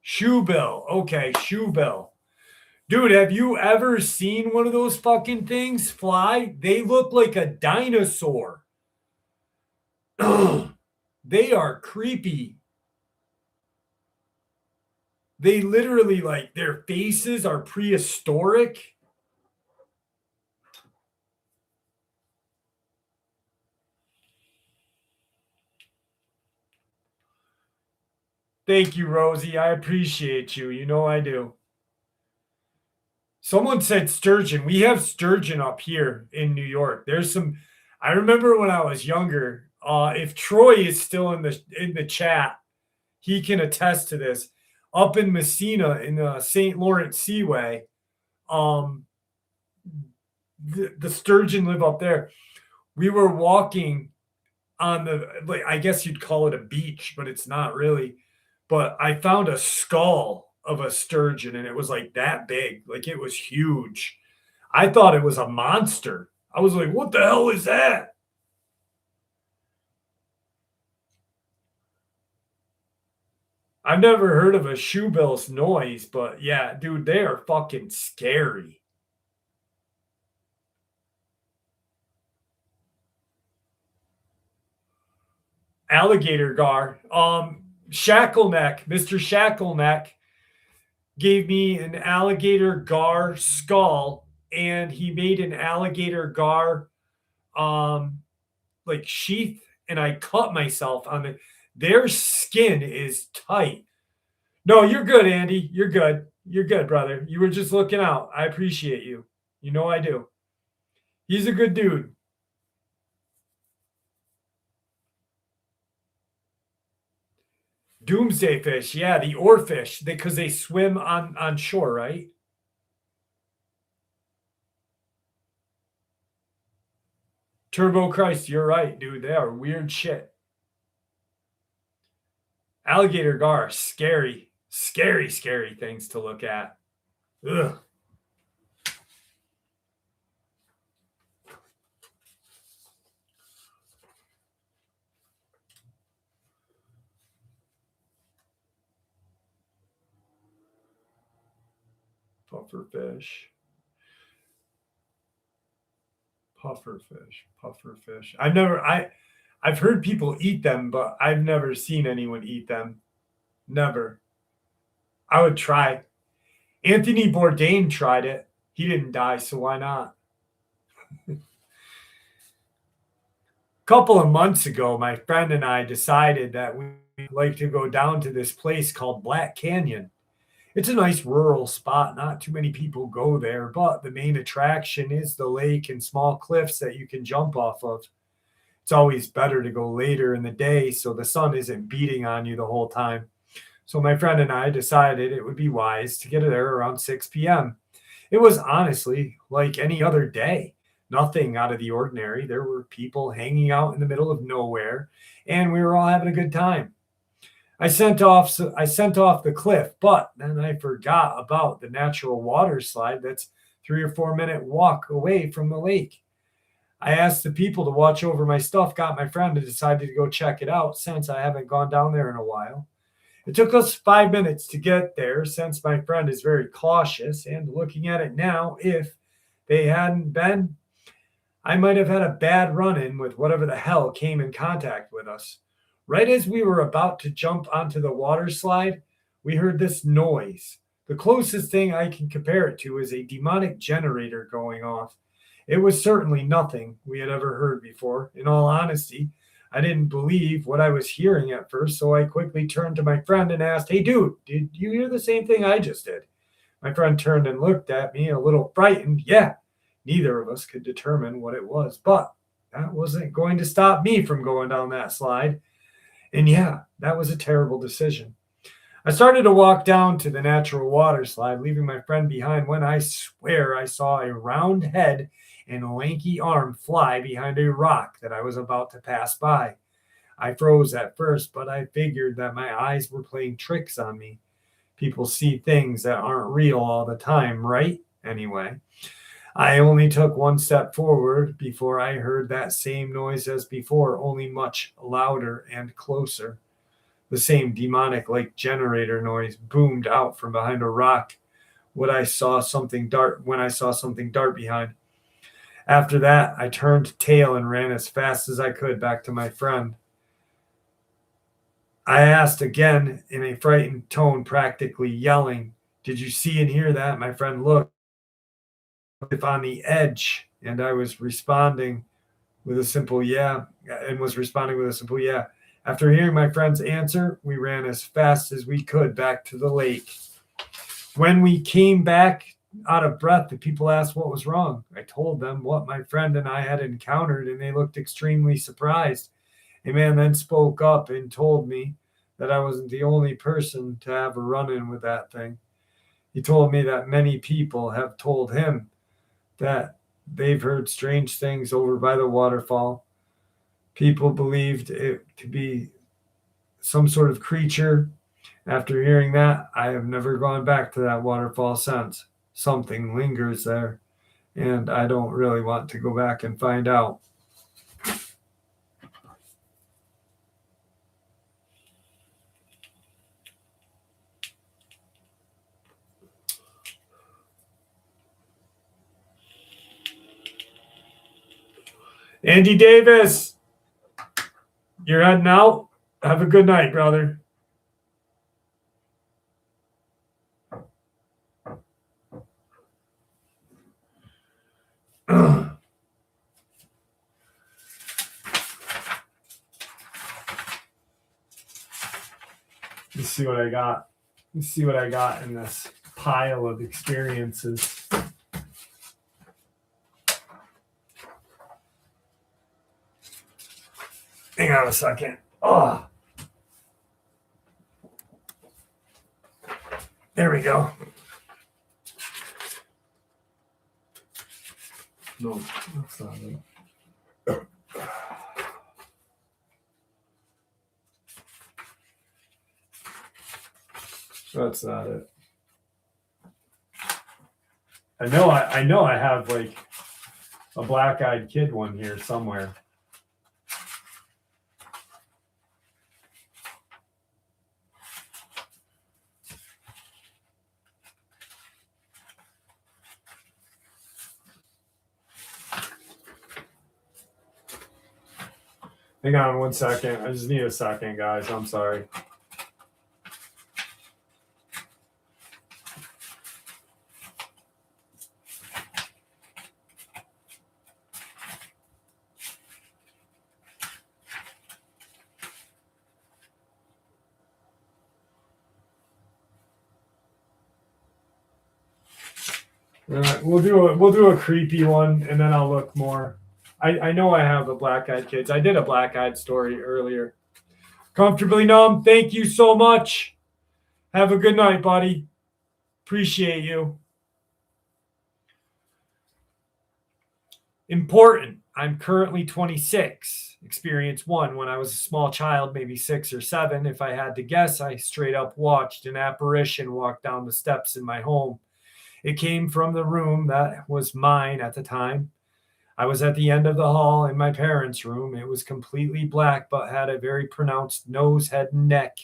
S1: Shoebill. Okay, shoebill. Dude, have you ever seen one of those fucking things fly? They look like a dinosaur. They are creepy. They literally, like, their faces are prehistoric. Thank you, Rosie. I appreciate you. You know I do. Someone said sturgeon. We have sturgeon up here in New York. There's some. I remember when I was younger. If Troy is still in the chat, he can attest to this. Up in Messina, in the St. Lawrence Seaway, um, the sturgeon live up there. We were walking on the, like, I guess you'd call it a beach, but it's not really. But I found a skull of a sturgeon, and it was like that big, like it was huge. I thought it was a monster. I was like, "What the hell is that?" I've never heard of a shoebill's noise, but yeah, dude, they are fucking scary. Alligator gar. Shackleneck, Mr. Shackleneck gave me an alligator gar skull, and he made an alligator gar like sheath, and I cut myself on it. Their skin is tight. No, you're good, Andy. You're good. You're good, brother. You were just looking out. I appreciate you. You know I do. He's a good dude. Doomsday fish, yeah, the oarfish, because they swim on shore, right? Turbo Christ, you're right, dude. They are weird shit. Alligator gar, scary, scary, scary things to look at. Ugh. Pufferfish. Pufferfish. I've heard people eat them, but I've never seen anyone eat them. Never. I would try. Anthony Bourdain tried it. He didn't die, so why not? A couple of months ago, my friend and I decided that we'd like to go down to this place called Black Canyon. It's a nice rural spot. Not too many people go there, but the main attraction is the lake and small cliffs that you can jump off of. It's always better to go later in the day so the sun isn't beating on you the whole time. So my friend and I decided it would be wise to get there around 6 p.m. It was honestly like any other day, nothing out of the ordinary. There were people hanging out in the middle of nowhere, and we were all having a good time. I sent off the cliff, but then I forgot about the natural water slide that's 3 or 4 minute walk away from the lake. I asked the people to watch over my stuff, got my friend to decide to go check it out since I haven't gone down there in a while. It took us 5 minutes to get there since my friend is very cautious, and looking at it now, if they hadn't been, I might have had a bad run-in with whatever the hell came in contact with us. Right as we were about to jump onto the water slide, we heard this noise. The closest thing I can compare it to is a demonic generator going off. It was certainly nothing we had ever heard before. In all honesty, I didn't believe what I was hearing at first, so I quickly turned to my friend and asked, "Hey, dude, did you hear the same thing I just did?" My friend turned and looked at me, a little frightened. Yeah, neither of us could determine what it was, but that wasn't going to stop me from going down that slide. And yeah, that was a terrible decision. I started to walk down to the natural water slide, leaving my friend behind, when I swear I saw a round head and lanky arm fly behind a rock that I was about to pass by. I froze at first, but I figured that my eyes were playing tricks on me. People see things that aren't real all the time, right? Anyway, I only took one step forward before I heard that same noise as before, only much louder and closer. The same demonic like generator noise boomed out from behind a rock when I saw something dart behind. After that, I turned tail and ran as fast as I could back to my friend. I asked again in a frightened tone, practically yelling, "Did you see and hear that?" My friend looked as if on the edge, and I was responding with a simple yeah, After hearing my friend's answer, we ran as fast as we could back to the lake. When we came back out of breath, the people asked what was wrong. I told them what my friend and I had encountered, and they looked extremely surprised. A man then spoke up and told me that I wasn't the only person to have a run-in with that thing. He told me that many people have told him that they've heard strange things over by the waterfall. People believed it to be some sort of creature. After hearing that, I have never gone back to that waterfall since. Something lingers there, and I don't really want to go back and find out. Andy Davis, you're heading out? Have a good night, brother. Let's see what I got. Let's see what I got in this pile of experiences. Hang on a second. Oh, there we go. No, that's not it. That's not it. I know I have like a black-eyed kid one here somewhere. Hang on one second. I just need a second, guys. I'm sorry. All right, we'll do a creepy one, and then I'll look more. I know I have a black-eyed kids. I did a black-eyed story earlier. Comfortably numb. Thank you so much. Have a good night, buddy. Appreciate you. Important. I'm currently 26. Experience 1. When I was a small child, maybe 6 or 7, if I had to guess, I straight up watched an apparition walk down the steps in my home. It came from the room that was mine at the time. I was at the end of the hall in my parents' room. It was completely black, but had a very pronounced nose, head, and neck.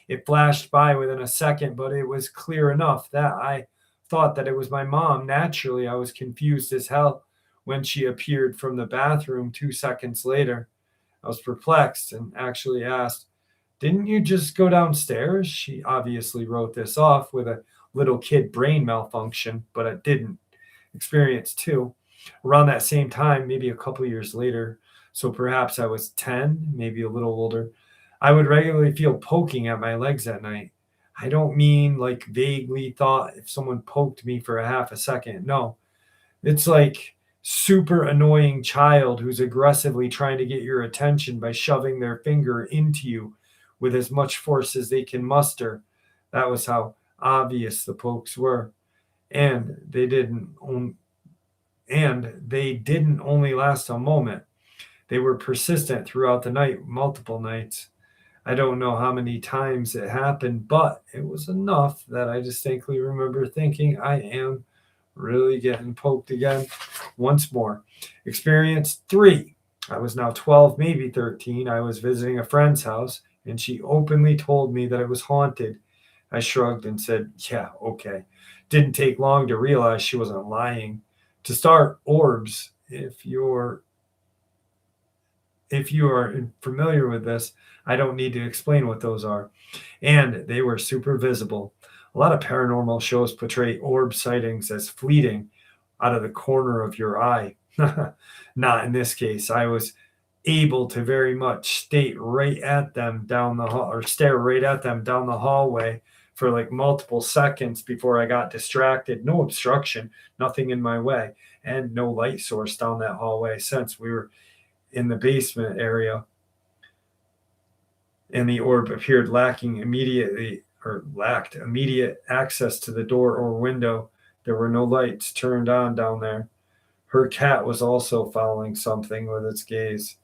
S1: It flashed by within a second, but it was clear enough that I thought that it was my mom. Naturally, I was confused as hell when she appeared from the bathroom 2 seconds later. I was perplexed and actually asked, "Didn't you just go downstairs?" She obviously wrote this off with a little kid brain malfunction, but it didn't. Experience 2. Around that same time, maybe a couple years later, so perhaps I was 10, maybe a little older, I would regularly feel poking at my legs at night. I don't mean like vaguely thought if someone poked me for a half a second. No, it's like super annoying child who's aggressively trying to get your attention by shoving their finger into you with as much force as they can muster. That was how obvious the pokes were. And they didn't only last a moment. They were persistent throughout the night, multiple nights. I don't know how many times it happened, but it was enough that I distinctly remember thinking, I am really getting poked again once more. Experience 3. I was now 12, maybe 13. I was visiting a friend's house, and she openly told me that it was haunted. I shrugged and said, yeah, okay. Didn't take long to realize she wasn't lying. To start, orbs, if you are familiar with this, I don't need to explain what those are. And they were super visible. A lot of paranormal shows portray orb sightings as fleeting out of the corner of your eye. Not in this case. I was able to very much stare right at them down the hallway for like multiple seconds before I got distracted. No obstruction, nothing in my way, and no light source down that hallway since we were in the basement area, and the orb appeared lacked immediate access to the door or window. There were no lights turned on down there. Her cat was also following something with its gaze.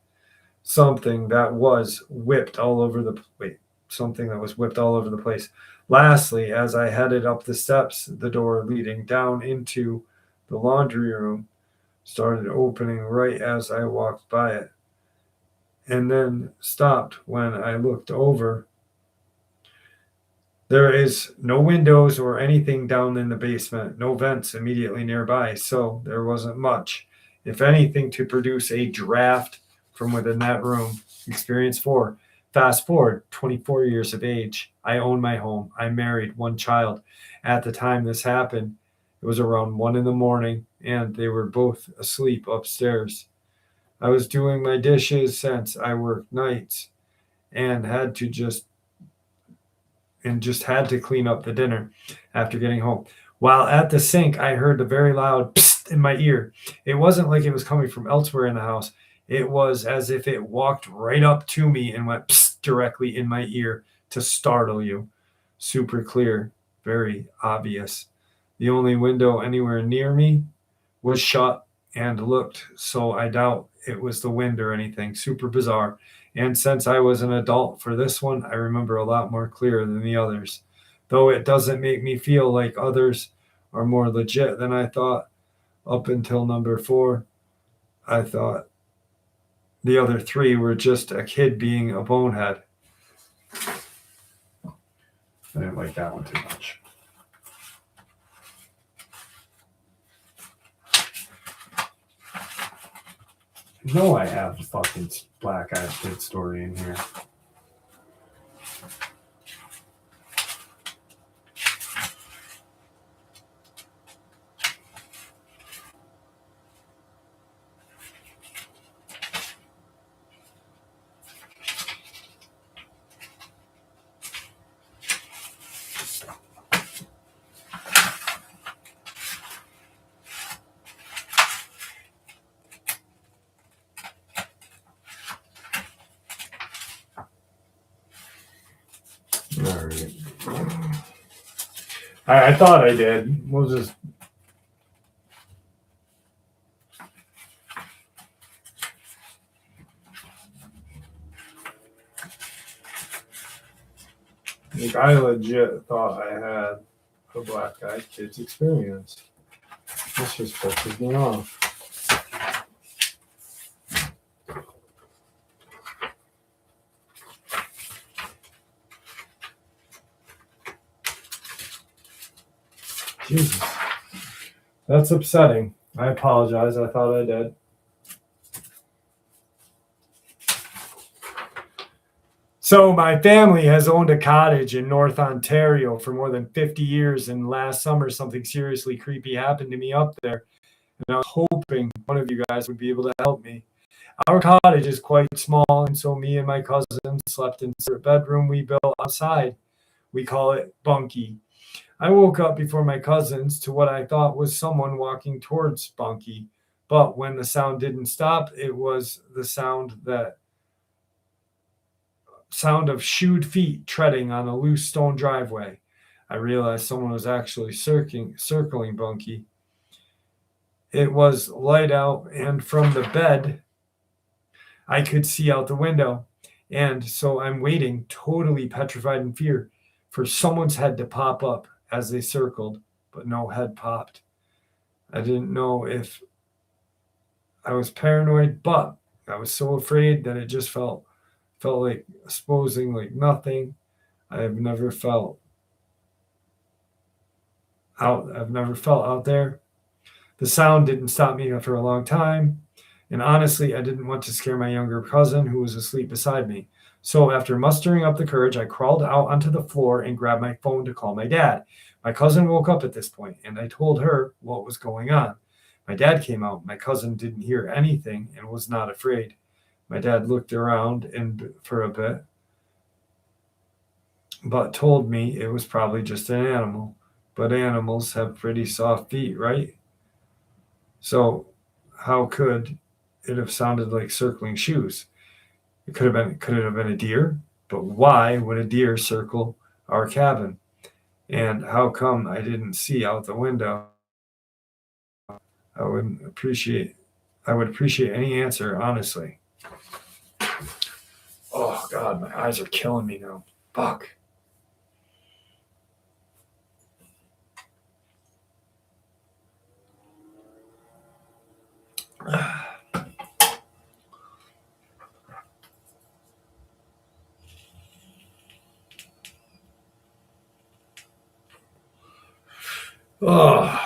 S1: Something that was whipped all over the place. Lastly, as I headed up the steps, the door leading down into the laundry room started opening right as I walked by it, and then stopped when I looked over. There is no windows or anything down in the basement, no vents immediately nearby, so there wasn't much, if anything, to produce a draft from within that room. Experience 4. Fast forward 24 years of age. I own my home. I'm married, one child. At the time this happened, it was around 1 in the morning, and they were both asleep upstairs. I was doing my dishes since I work nights and just had to clean up the dinner after getting home. While at the sink, I heard a very loud psst in my ear. It wasn't like it was coming from elsewhere in the house. It was as if it walked right up to me and went psst directly in my ear to startle you. Super clear, very obvious. The only window anywhere near me was shut and looked, so I doubt it was the wind or anything. Super bizarre. And since I was an adult for this one, I remember a lot more clear than the others. Though it doesn't make me feel like others are more legit than I thought. Up until number 4, I thought the other 3 were just a kid being a bonehead. I didn't like that one too much. No, I have the fucking Black Eyed Kid story in here. All right. I thought I did. We'll just. Like, I legit thought I had a Black Eyed Kids experience. This just pisses me off. Jesus. That's upsetting. I apologize. I thought I did. So my family has owned a cottage in North Ontario for more than 50 years, and last summer something seriously creepy happened to me up there, and I was hoping one of you guys would be able to help me. Our cottage is quite small, and so me and my cousin slept in the bedroom we built outside. We call it Bunky. I woke up before my cousins to what I thought was someone walking towards Bunky. But when the sound didn't stop, it was the sound of shoed feet treading on a loose stone driveway. I realized someone was actually circling Bunky. It was light out, and from the bed, I could see out the window. And so I'm waiting, totally petrified in fear, for someone's head to pop up as they circled, but no head popped. I didn't know if I was paranoid, but I was so afraid that it just felt like exposing like nothing. I've never felt out there. The sound didn't stop me for a long time. And honestly, I didn't want to scare my younger cousin who was asleep beside me. So after mustering up the courage, I crawled out onto the floor and grabbed my phone to call my dad. My cousin woke up at this point, and I told her what was going on. My dad came out. My cousin didn't hear anything and was not afraid. My dad looked around for a bit, but told me it was probably just an animal. But animals have pretty soft feet, right? So how could it have sounded like circling shoes? Could it have been a deer? But why would a deer circle our cabin? And how come I didn't see out the window? I would appreciate any answer, honestly. Oh God, my eyes are killing me now. Fuck. Oh.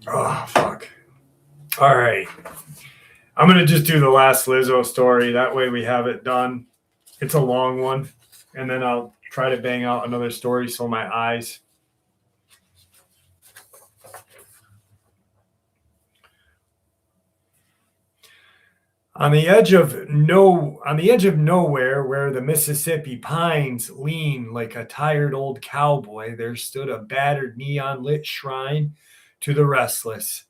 S1: Oh, fuck. All right. I'm going to just do the last Lizo story. That way we have it done. It's a long one. And then I'll try to bang out another story so my eyes. On the edge of nowhere, where the Mississippi pines lean like a tired old cowboy, there stood a battered neon lit shrine to the restless.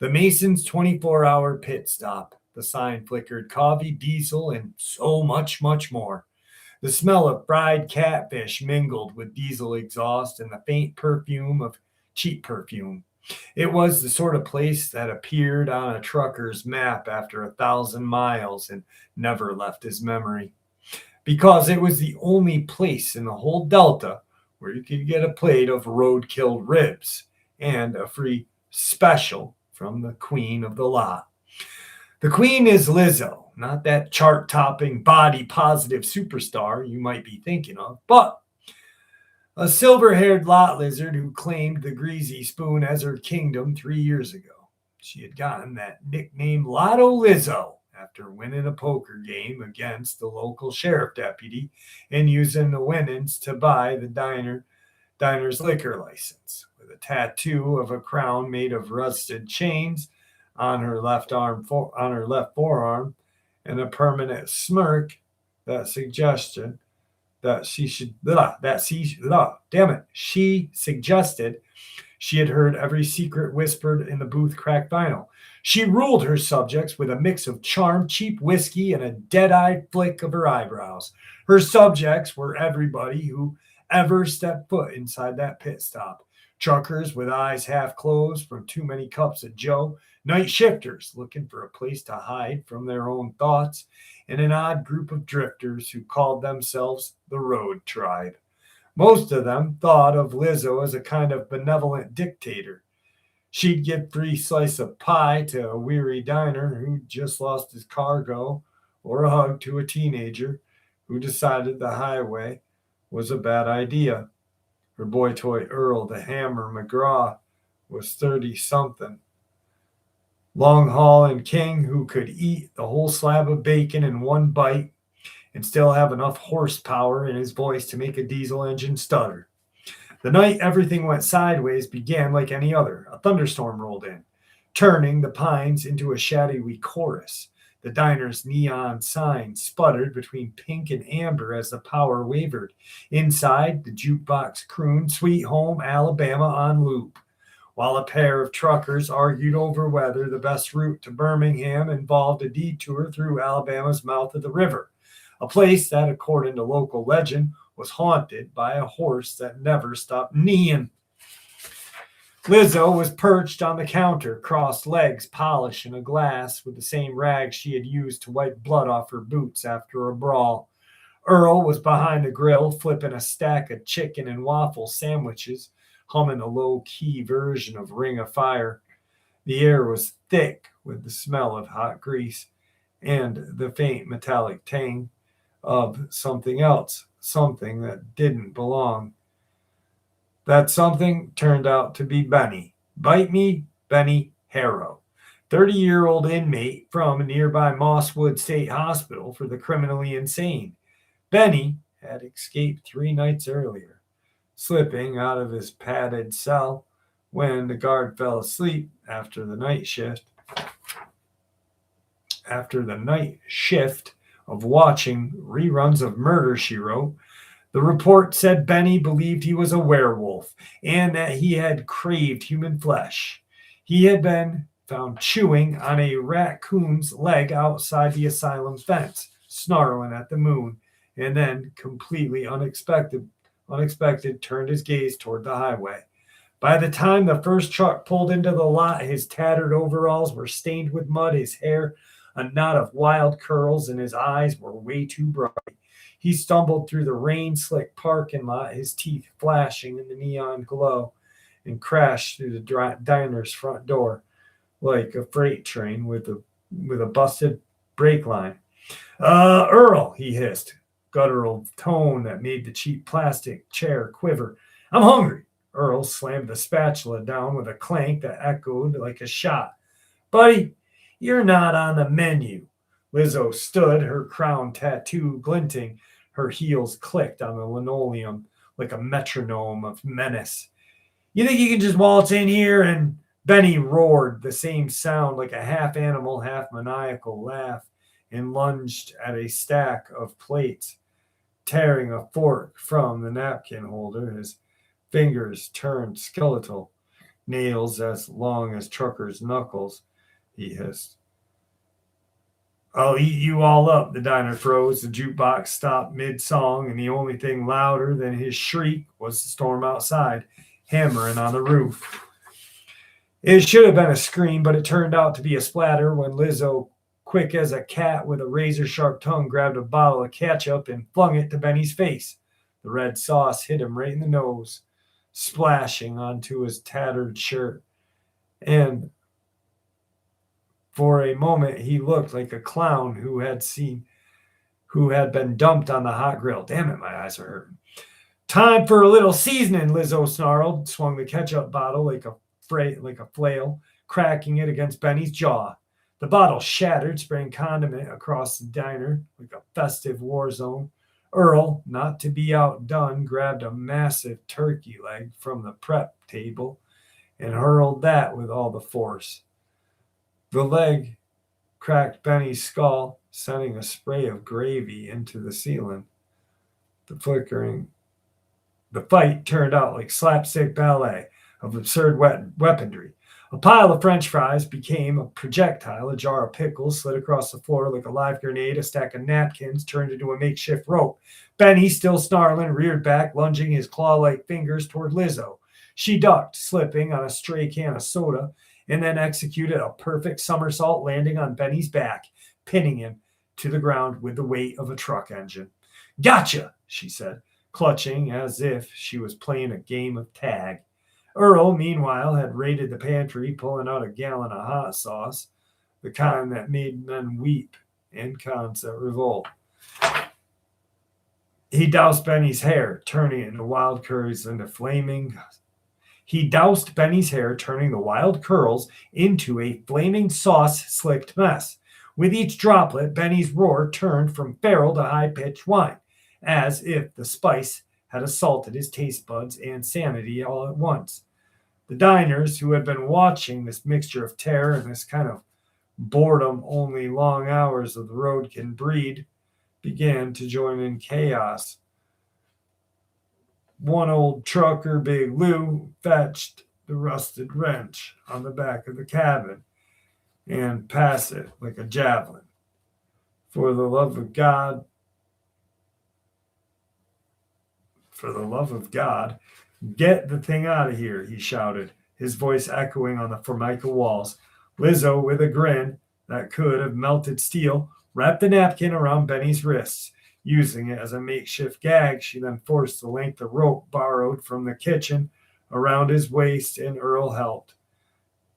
S1: The Mason's 24-hour pit stop. The sign flickered coffee, diesel, and so much, much more. The smell of fried catfish mingled with diesel exhaust and the faint perfume of cheap perfume. It was the sort of place that appeared on a trucker's map after 1,000 miles and never left his memory. Because it was the only place in the whole Delta where you could get a plate of road-killed ribs and a free special from the queen of the lot. The queen is Lizo, not that chart-topping, body-positive superstar you might be thinking of, but a silver-haired lot lizard who claimed the greasy spoon as her kingdom 3 years ago. She had gotten that nickname Lotto Lizo after winning a poker game against the local sheriff deputy and using the winnings to buy the diner's liquor license. With a tattoo of a crown made of rusted chains on her left forearm and a permanent smirk that suggested she suggested she had heard every secret whispered in the booth crack vinyl. She ruled her subjects with a mix of charm, cheap whiskey, and a dead-eyed flick of her eyebrows. Her subjects were everybody who ever stepped foot inside that pit stop. Truckers with eyes half closed from too many cups of joe, night shifters looking for a place to hide from their own thoughts, and an odd group of drifters who called themselves the Road Tribe. Most of them thought of Lizo as a kind of benevolent dictator. She'd give free slice of pie to a weary diner who just lost his cargo, or a hug to a teenager who decided the highway was a bad idea. Her boy toy Earl the Hammer McGraw was 30-something. Long haul and king who could eat the whole slab of bacon in one bite and still have enough horsepower in his voice to make a diesel engine stutter. The night everything went sideways began like any other. A thunderstorm rolled in. turning the pines into a shadowy chorus. The diner's neon sign sputtered between pink and amber as the power wavered. Inside, the jukebox crooned Sweet Home Alabama on loop, while a pair of truckers argued over whether the best route to Birmingham involved a detour through Alabama's mouth of the river, a place that, according to local legend, was haunted by a horse that never stopped neighing. Lizo was perched on the counter, crossed legs polishing a glass with the same rag she had used to wipe blood off her boots after a brawl. Earl was behind the grill, flipping a stack of chicken and waffle sandwiches, humming a low-key version of Ring of Fire. The air was thick with the smell of hot grease and the faint metallic tang of something else, something that didn't belong. That something turned out to be Benny. Bite me, Benny Harrow, 30-year-old inmate from a nearby Mosswood State Hospital for the criminally insane. Benny had escaped 3 nights earlier, slipping out of his padded cell when the guard fell asleep after the night shift. After the night shift of watching reruns of Murder, She Wrote, the report said Benny believed he was a werewolf and that he had craved human flesh. He had been found chewing on a raccoon's leg outside the asylum fence, snarling at the moon, and then, completely unexpected, turned his gaze toward the highway. By the time the first truck pulled into the lot, his tattered overalls were stained with mud, his hair a knot of wild curls, and his eyes were way too bright. He stumbled through the rain-slick parking lot, his teeth flashing in the neon glow, and crashed through the diner's front door like a freight train with a busted brake line. Earl, he hissed, guttural tone that made the cheap plastic chair quiver. I'm hungry. Earl slammed the spatula down with a clank that echoed like a shot. Buddy, you're not on the menu. Lizo stood, her crown tattoo glinting. Her heels clicked on the linoleum like a metronome of menace. You think you can just waltz in here? And Benny roared, the same sound like a half animal, half maniacal laugh, and lunged at a stack of plates, tearing a fork from the napkin holder. His fingers turned skeletal, nails as long as truckers' knuckles. He hissed. I'll eat you all up, the diner froze. The jukebox stopped mid-song, and the only thing louder than his shriek was the storm outside, hammering on the roof. It should have been a scream, but it turned out to be a splatter when Lizo, quick as a cat with a razor-sharp tongue, grabbed a bottle of ketchup and flung it to Benny's face. The red sauce hit him right in the nose, splashing onto his tattered shirt. And for a moment, he looked like a clown who had been dumped on the hot grill. Damn it, my eyes are hurting. Time for a little seasoning, Lizo snarled, swung the ketchup bottle like a flail, cracking it against Benny's jaw. The bottle shattered, spraying condiment across the diner like a festive war zone. Earl, not to be outdone, grabbed a massive turkey leg from the prep table and hurled that with all the force. The leg cracked Benny's skull, sending a spray of gravy into the ceiling. The fight turned out like slapstick ballet of absurd weaponry. A pile of French fries became a projectile. A jar of pickles slid across the floor like a live grenade. A stack of napkins turned into a makeshift rope. Benny, still snarling, reared back, lunging his claw-like fingers toward Lizo. She ducked, slipping on a stray can of soda, and then executed a perfect somersault, landing on Benny's back, pinning him to the ground with the weight of a truck engine. Gotcha, she said, clutching as if she was playing a game of tag. Earl, meanwhile, had raided the pantry, pulling out a gallon of hot sauce, the kind that made men weep and concept revolt. He doused Benny's hair, turning it into wild curls into flaming... He doused Benny's hair, turning the wild curls into a flaming sauce-slicked mess. With each droplet, Benny's roar turned from feral to high-pitched whine, as if the spice had assaulted his taste buds and sanity all at once. The diners, who had been watching this mixture of terror and this kind of boredom only long hours of the road can breed, began to join in chaos. One old trucker, Big Lou, fetched the rusted wrench on the back of the cabin and passed it like a javelin. For the love of God, for the love of God, get the thing out of here, he shouted, his voice echoing on the Formica walls. Lizo, with a grin that could have melted steel, wrapped the napkin around Benny's wrists. Using it as a makeshift gag, she then forced the length of rope borrowed from the kitchen around his waist, and Earl helped.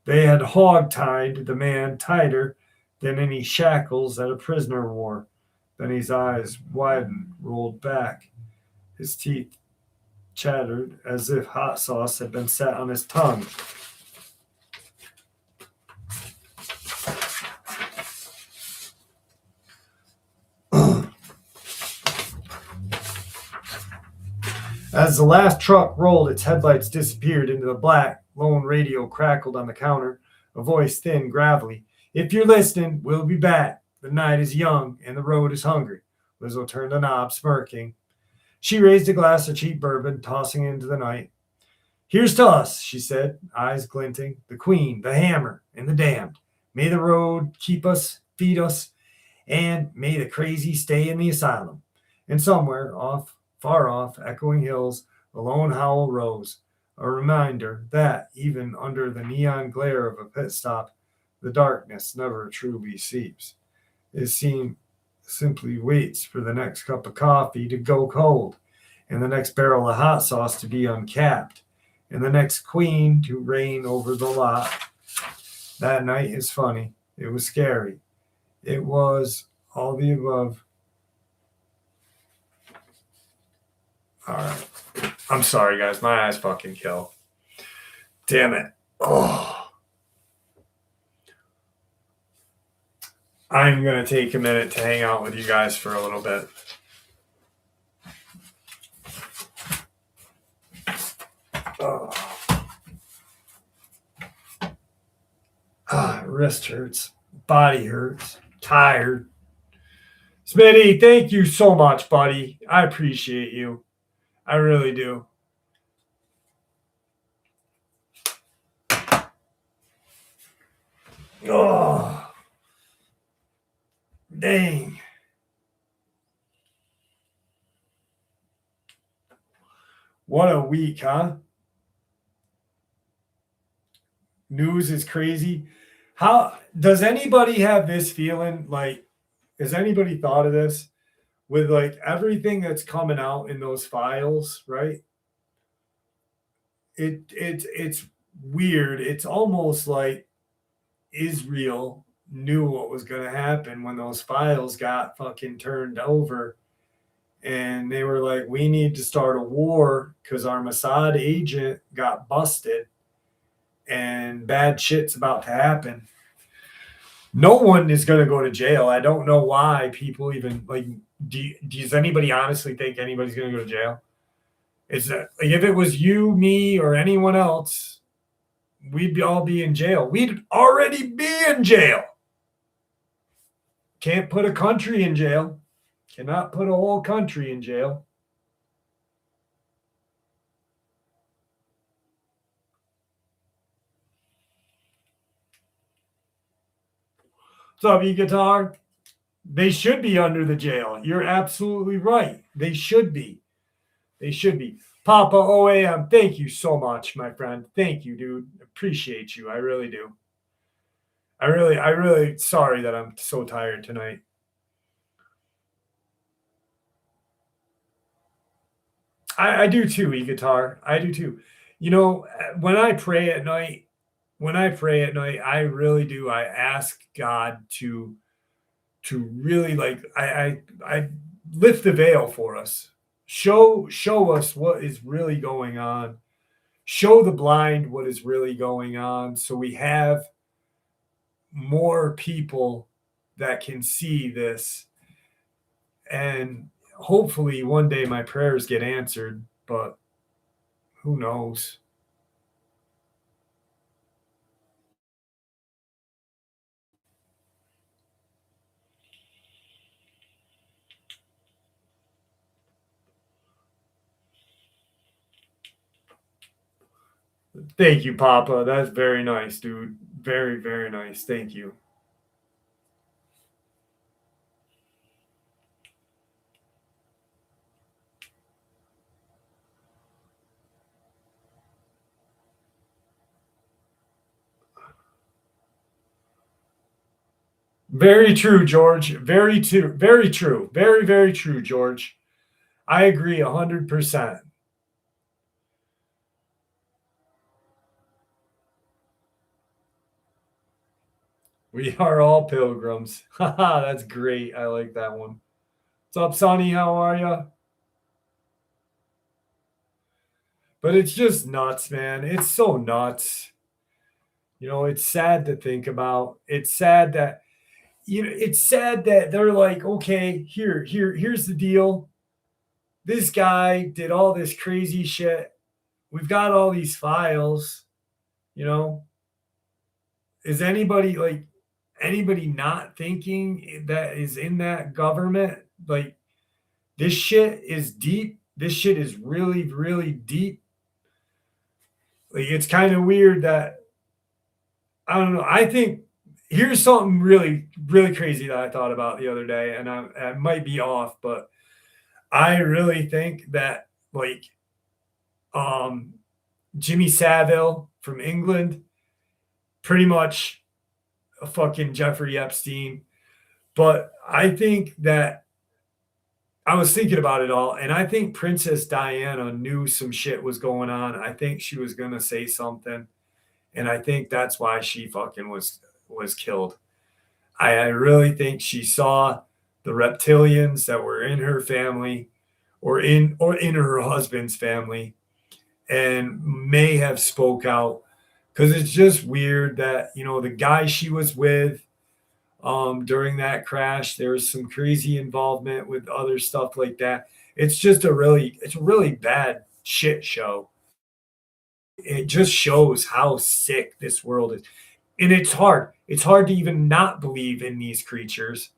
S1: They had hog-tied the man tighter than any shackles that a prisoner wore. Benny's eyes widened, rolled back. His teeth chattered as if hot sauce had been set on his tongue. As the last truck rolled, its headlights disappeared into the black. Lone radio crackled on the counter, a voice thin, gravelly. If you're listening, we'll be back. The night is young and the road is hungry. Lizzo turned the knob, smirking. She raised a glass of cheap bourbon, tossing it into the night. Here's to us, she said, eyes glinting. The Queen, the Hammer, and the Damned. May the road keep us, feed us, and may the crazy stay in the asylum. And somewhere, far off, echoing hills, a lone howl rose, a reminder that, even under the neon glare of a pit stop, the darkness never truly sleeps. It simply waits for the next cup of coffee to go cold, and the next barrel of hot sauce to be uncapped, and the next queen to reign over the lot. That night is funny. It was scary. It was all the above. All right. I'm sorry, guys. My eyes fucking kill. Damn it. Oh. I'm going to take a minute to hang out with you guys for a little bit. Oh. Wrist hurts. Body hurts. Tired. Smitty, thank you so much, buddy. I appreciate you. I really do. Oh. Dang. What a week, huh? News is crazy. How does anybody have this feeling? Like, has anybody thought of this? With like everything that's coming out in those files, right? It's weird. It's almost like Israel knew what was going to happen when those files got fucking turned over, and they were like, we need to start a war because our Mossad agent got busted and bad shit's about to happen. No one is going to go to jail. I don't know why people even like. Does anybody honestly think anybody's going to go to jail? It's like if it was you, me, or anyone else, we'd all be in jail. We'd already be in jail. Can't put a country in jail. Cannot put a whole country in jail. What's up, E-Guitar? They should be under the jail. You're absolutely right. They should be. They should be. Papa OAM, thank you so much, my friend. Thank you, dude. Appreciate you. I really do. I really sorry that I'm so tired tonight. I do too, E-Guitar. I do too. You know, when I pray at night, I really do. I ask God to really like I lift the veil for us. Show us what is really going on. Show the blind what is really going on, so we have more people that can see this, and hopefully one day my prayers get answered, but who knows? Thank you, Papa. That's very nice, dude. Very, very nice. Thank you. Very true, George. Very true. Very true. Very, very true, George. I agree 100%. We are all pilgrims. Haha, that's great. I like that one. What's up, Sonny? How are you? But it's just nuts, man. It's so nuts. It's sad to think about. It's sad that it's sad that they're like, okay, here's the deal. This guy did all this crazy shit. We've got all these files, you know. Is anybody not thinking that is in that government? Like, this shit is deep. This shit is really, really deep. Like, it's kind of weird that I don't know. I think here's something really, really crazy that I thought about the other day, and I might be off, but I really think that um, Jimmy Savile from England, pretty much a fucking Jeffrey Epstein. But I think that I was thinking about it all, and I think Princess Diana knew some shit was going on. I think she was gonna say something, and I think that's why she fucking was killed. I really think she saw the reptilians that were in her family, or in her husband's family, and may have spoke out, because it's just weird that the guy she was with during that crash, there was some crazy involvement with other stuff like that. It's a really bad shit show. It just shows how sick this world is, and it's hard to even not believe in these creatures.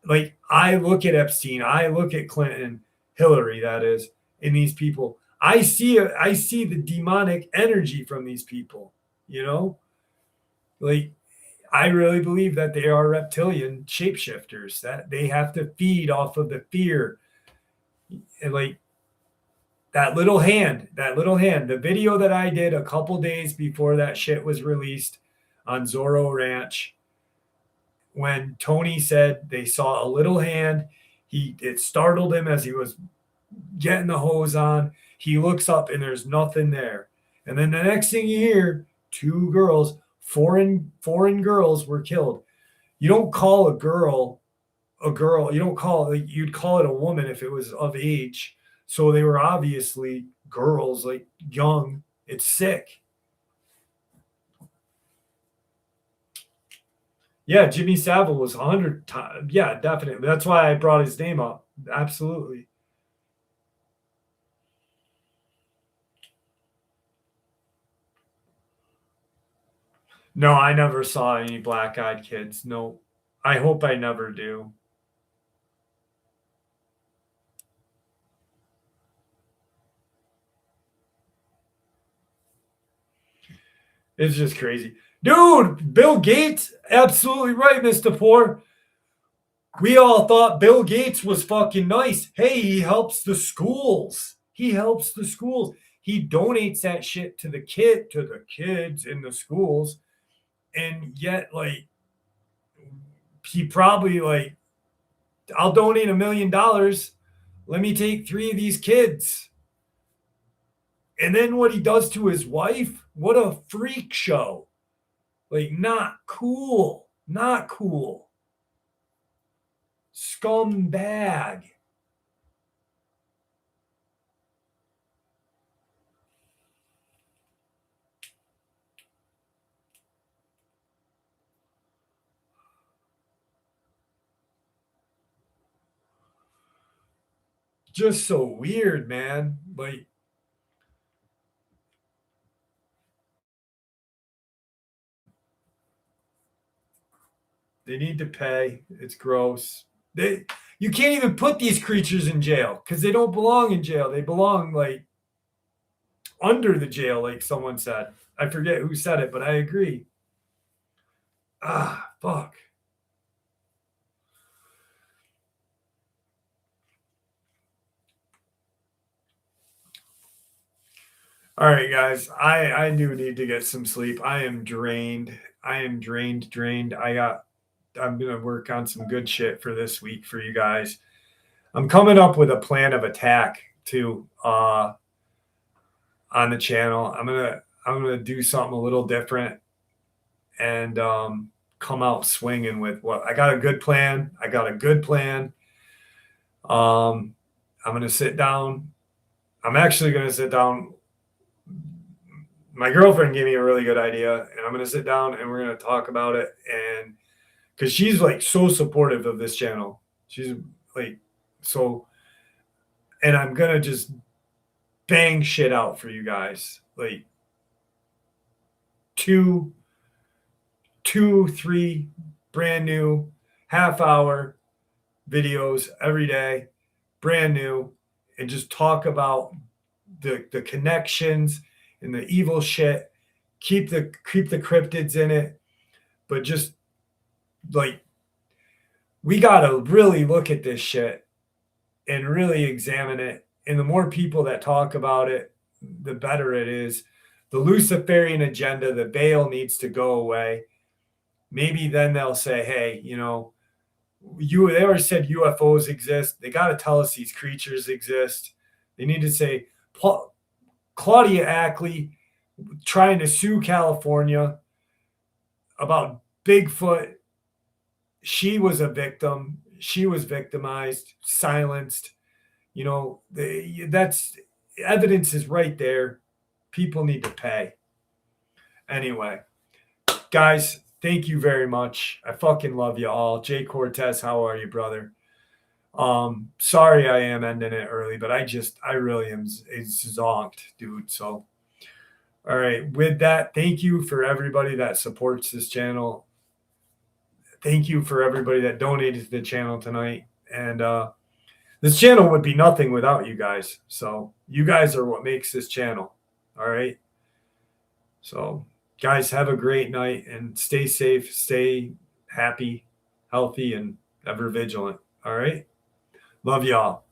S1: Like, I look at Epstein, I look at Clinton, Hillary, that is, in these people. I see the demonic energy from these people. You know, like, I really believe that they are reptilian shapeshifters. That they have to feed off of the fear, and like that little hand. The video that I did a couple days before that shit was released on Zorro Ranch, when Tony said they saw a little hand. It startled him as he was getting the hose on. He looks up and there's nothing there. And then the next thing you hear, two girls, foreign girls were killed. You don't call a girl. You don't call it, like, you'd call it a woman if it was of age. So they were obviously girls, like young. It's sick. Yeah, Jimmy Savile was 100 times. Yeah, definitely. That's why I brought his name up. Absolutely. No, I never saw any black eyed kids. No, I hope I never do. It's just crazy. Dude, Bill Gates, absolutely right, Mr. Poor. We all thought Bill Gates was fucking nice. Hey, he helps the schools. He helps the schools. He donates that shit to the kids in the schools. And yet, like, he probably, like, I'll donate $1 million. Let me take three of these kids. And then what he does to his wife, what a freak show. Like, not cool. Not cool. Scumbag. Just so weird, man. Like, they need to pay. It's gross. You can't even put these creatures in jail because they don't belong in jail. They belong, like, under the jail, like someone said. I forget who said it, but I agree. Fuck. All right, guys. I do need to get some sleep. I am drained. I am drained. I'm gonna work on some good shit for this week for you guys. I'm coming up with a plan of attack too on the channel. I'm gonna do something a little different and come out swinging with what I got a good plan. I got a good plan. I'm gonna sit down. I'm actually gonna sit down. My girlfriend gave me a really good idea, and I'm gonna sit down and we're gonna talk about it. And because she's like so supportive of this channel, she's like so, and I'm gonna just bang shit out for you guys, like two, 3 brand new half-hour videos every day, brand new, and just talk about the connections and the evil shit. Keep the cryptids in it, but just like we gotta really look at this shit and really examine it. And the more people that talk about it, the better it is. The Luciferian agenda, the Baal needs to go away. Maybe then they'll say, hey, you know, they already said UFOs exist. They got to tell us these creatures exist. They need to say, Claudia Ackley trying to sue California about Bigfoot. She was a victim. She was victimized, silenced. You know, that's evidence is right there. People need to pay. Anyway, guys, thank you very much. I fucking love you all. Jay Cortez, how are you, brother? Sorry I am ending it early, but I really am zonked, dude. So, all right. With that, thank you for everybody that supports this channel. Thank you for everybody that donated to the channel tonight. And this channel would be nothing without you guys. So you guys are what makes this channel. All right. So guys, have a great night and stay safe, stay happy, healthy, and ever vigilant. All right. Love y'all.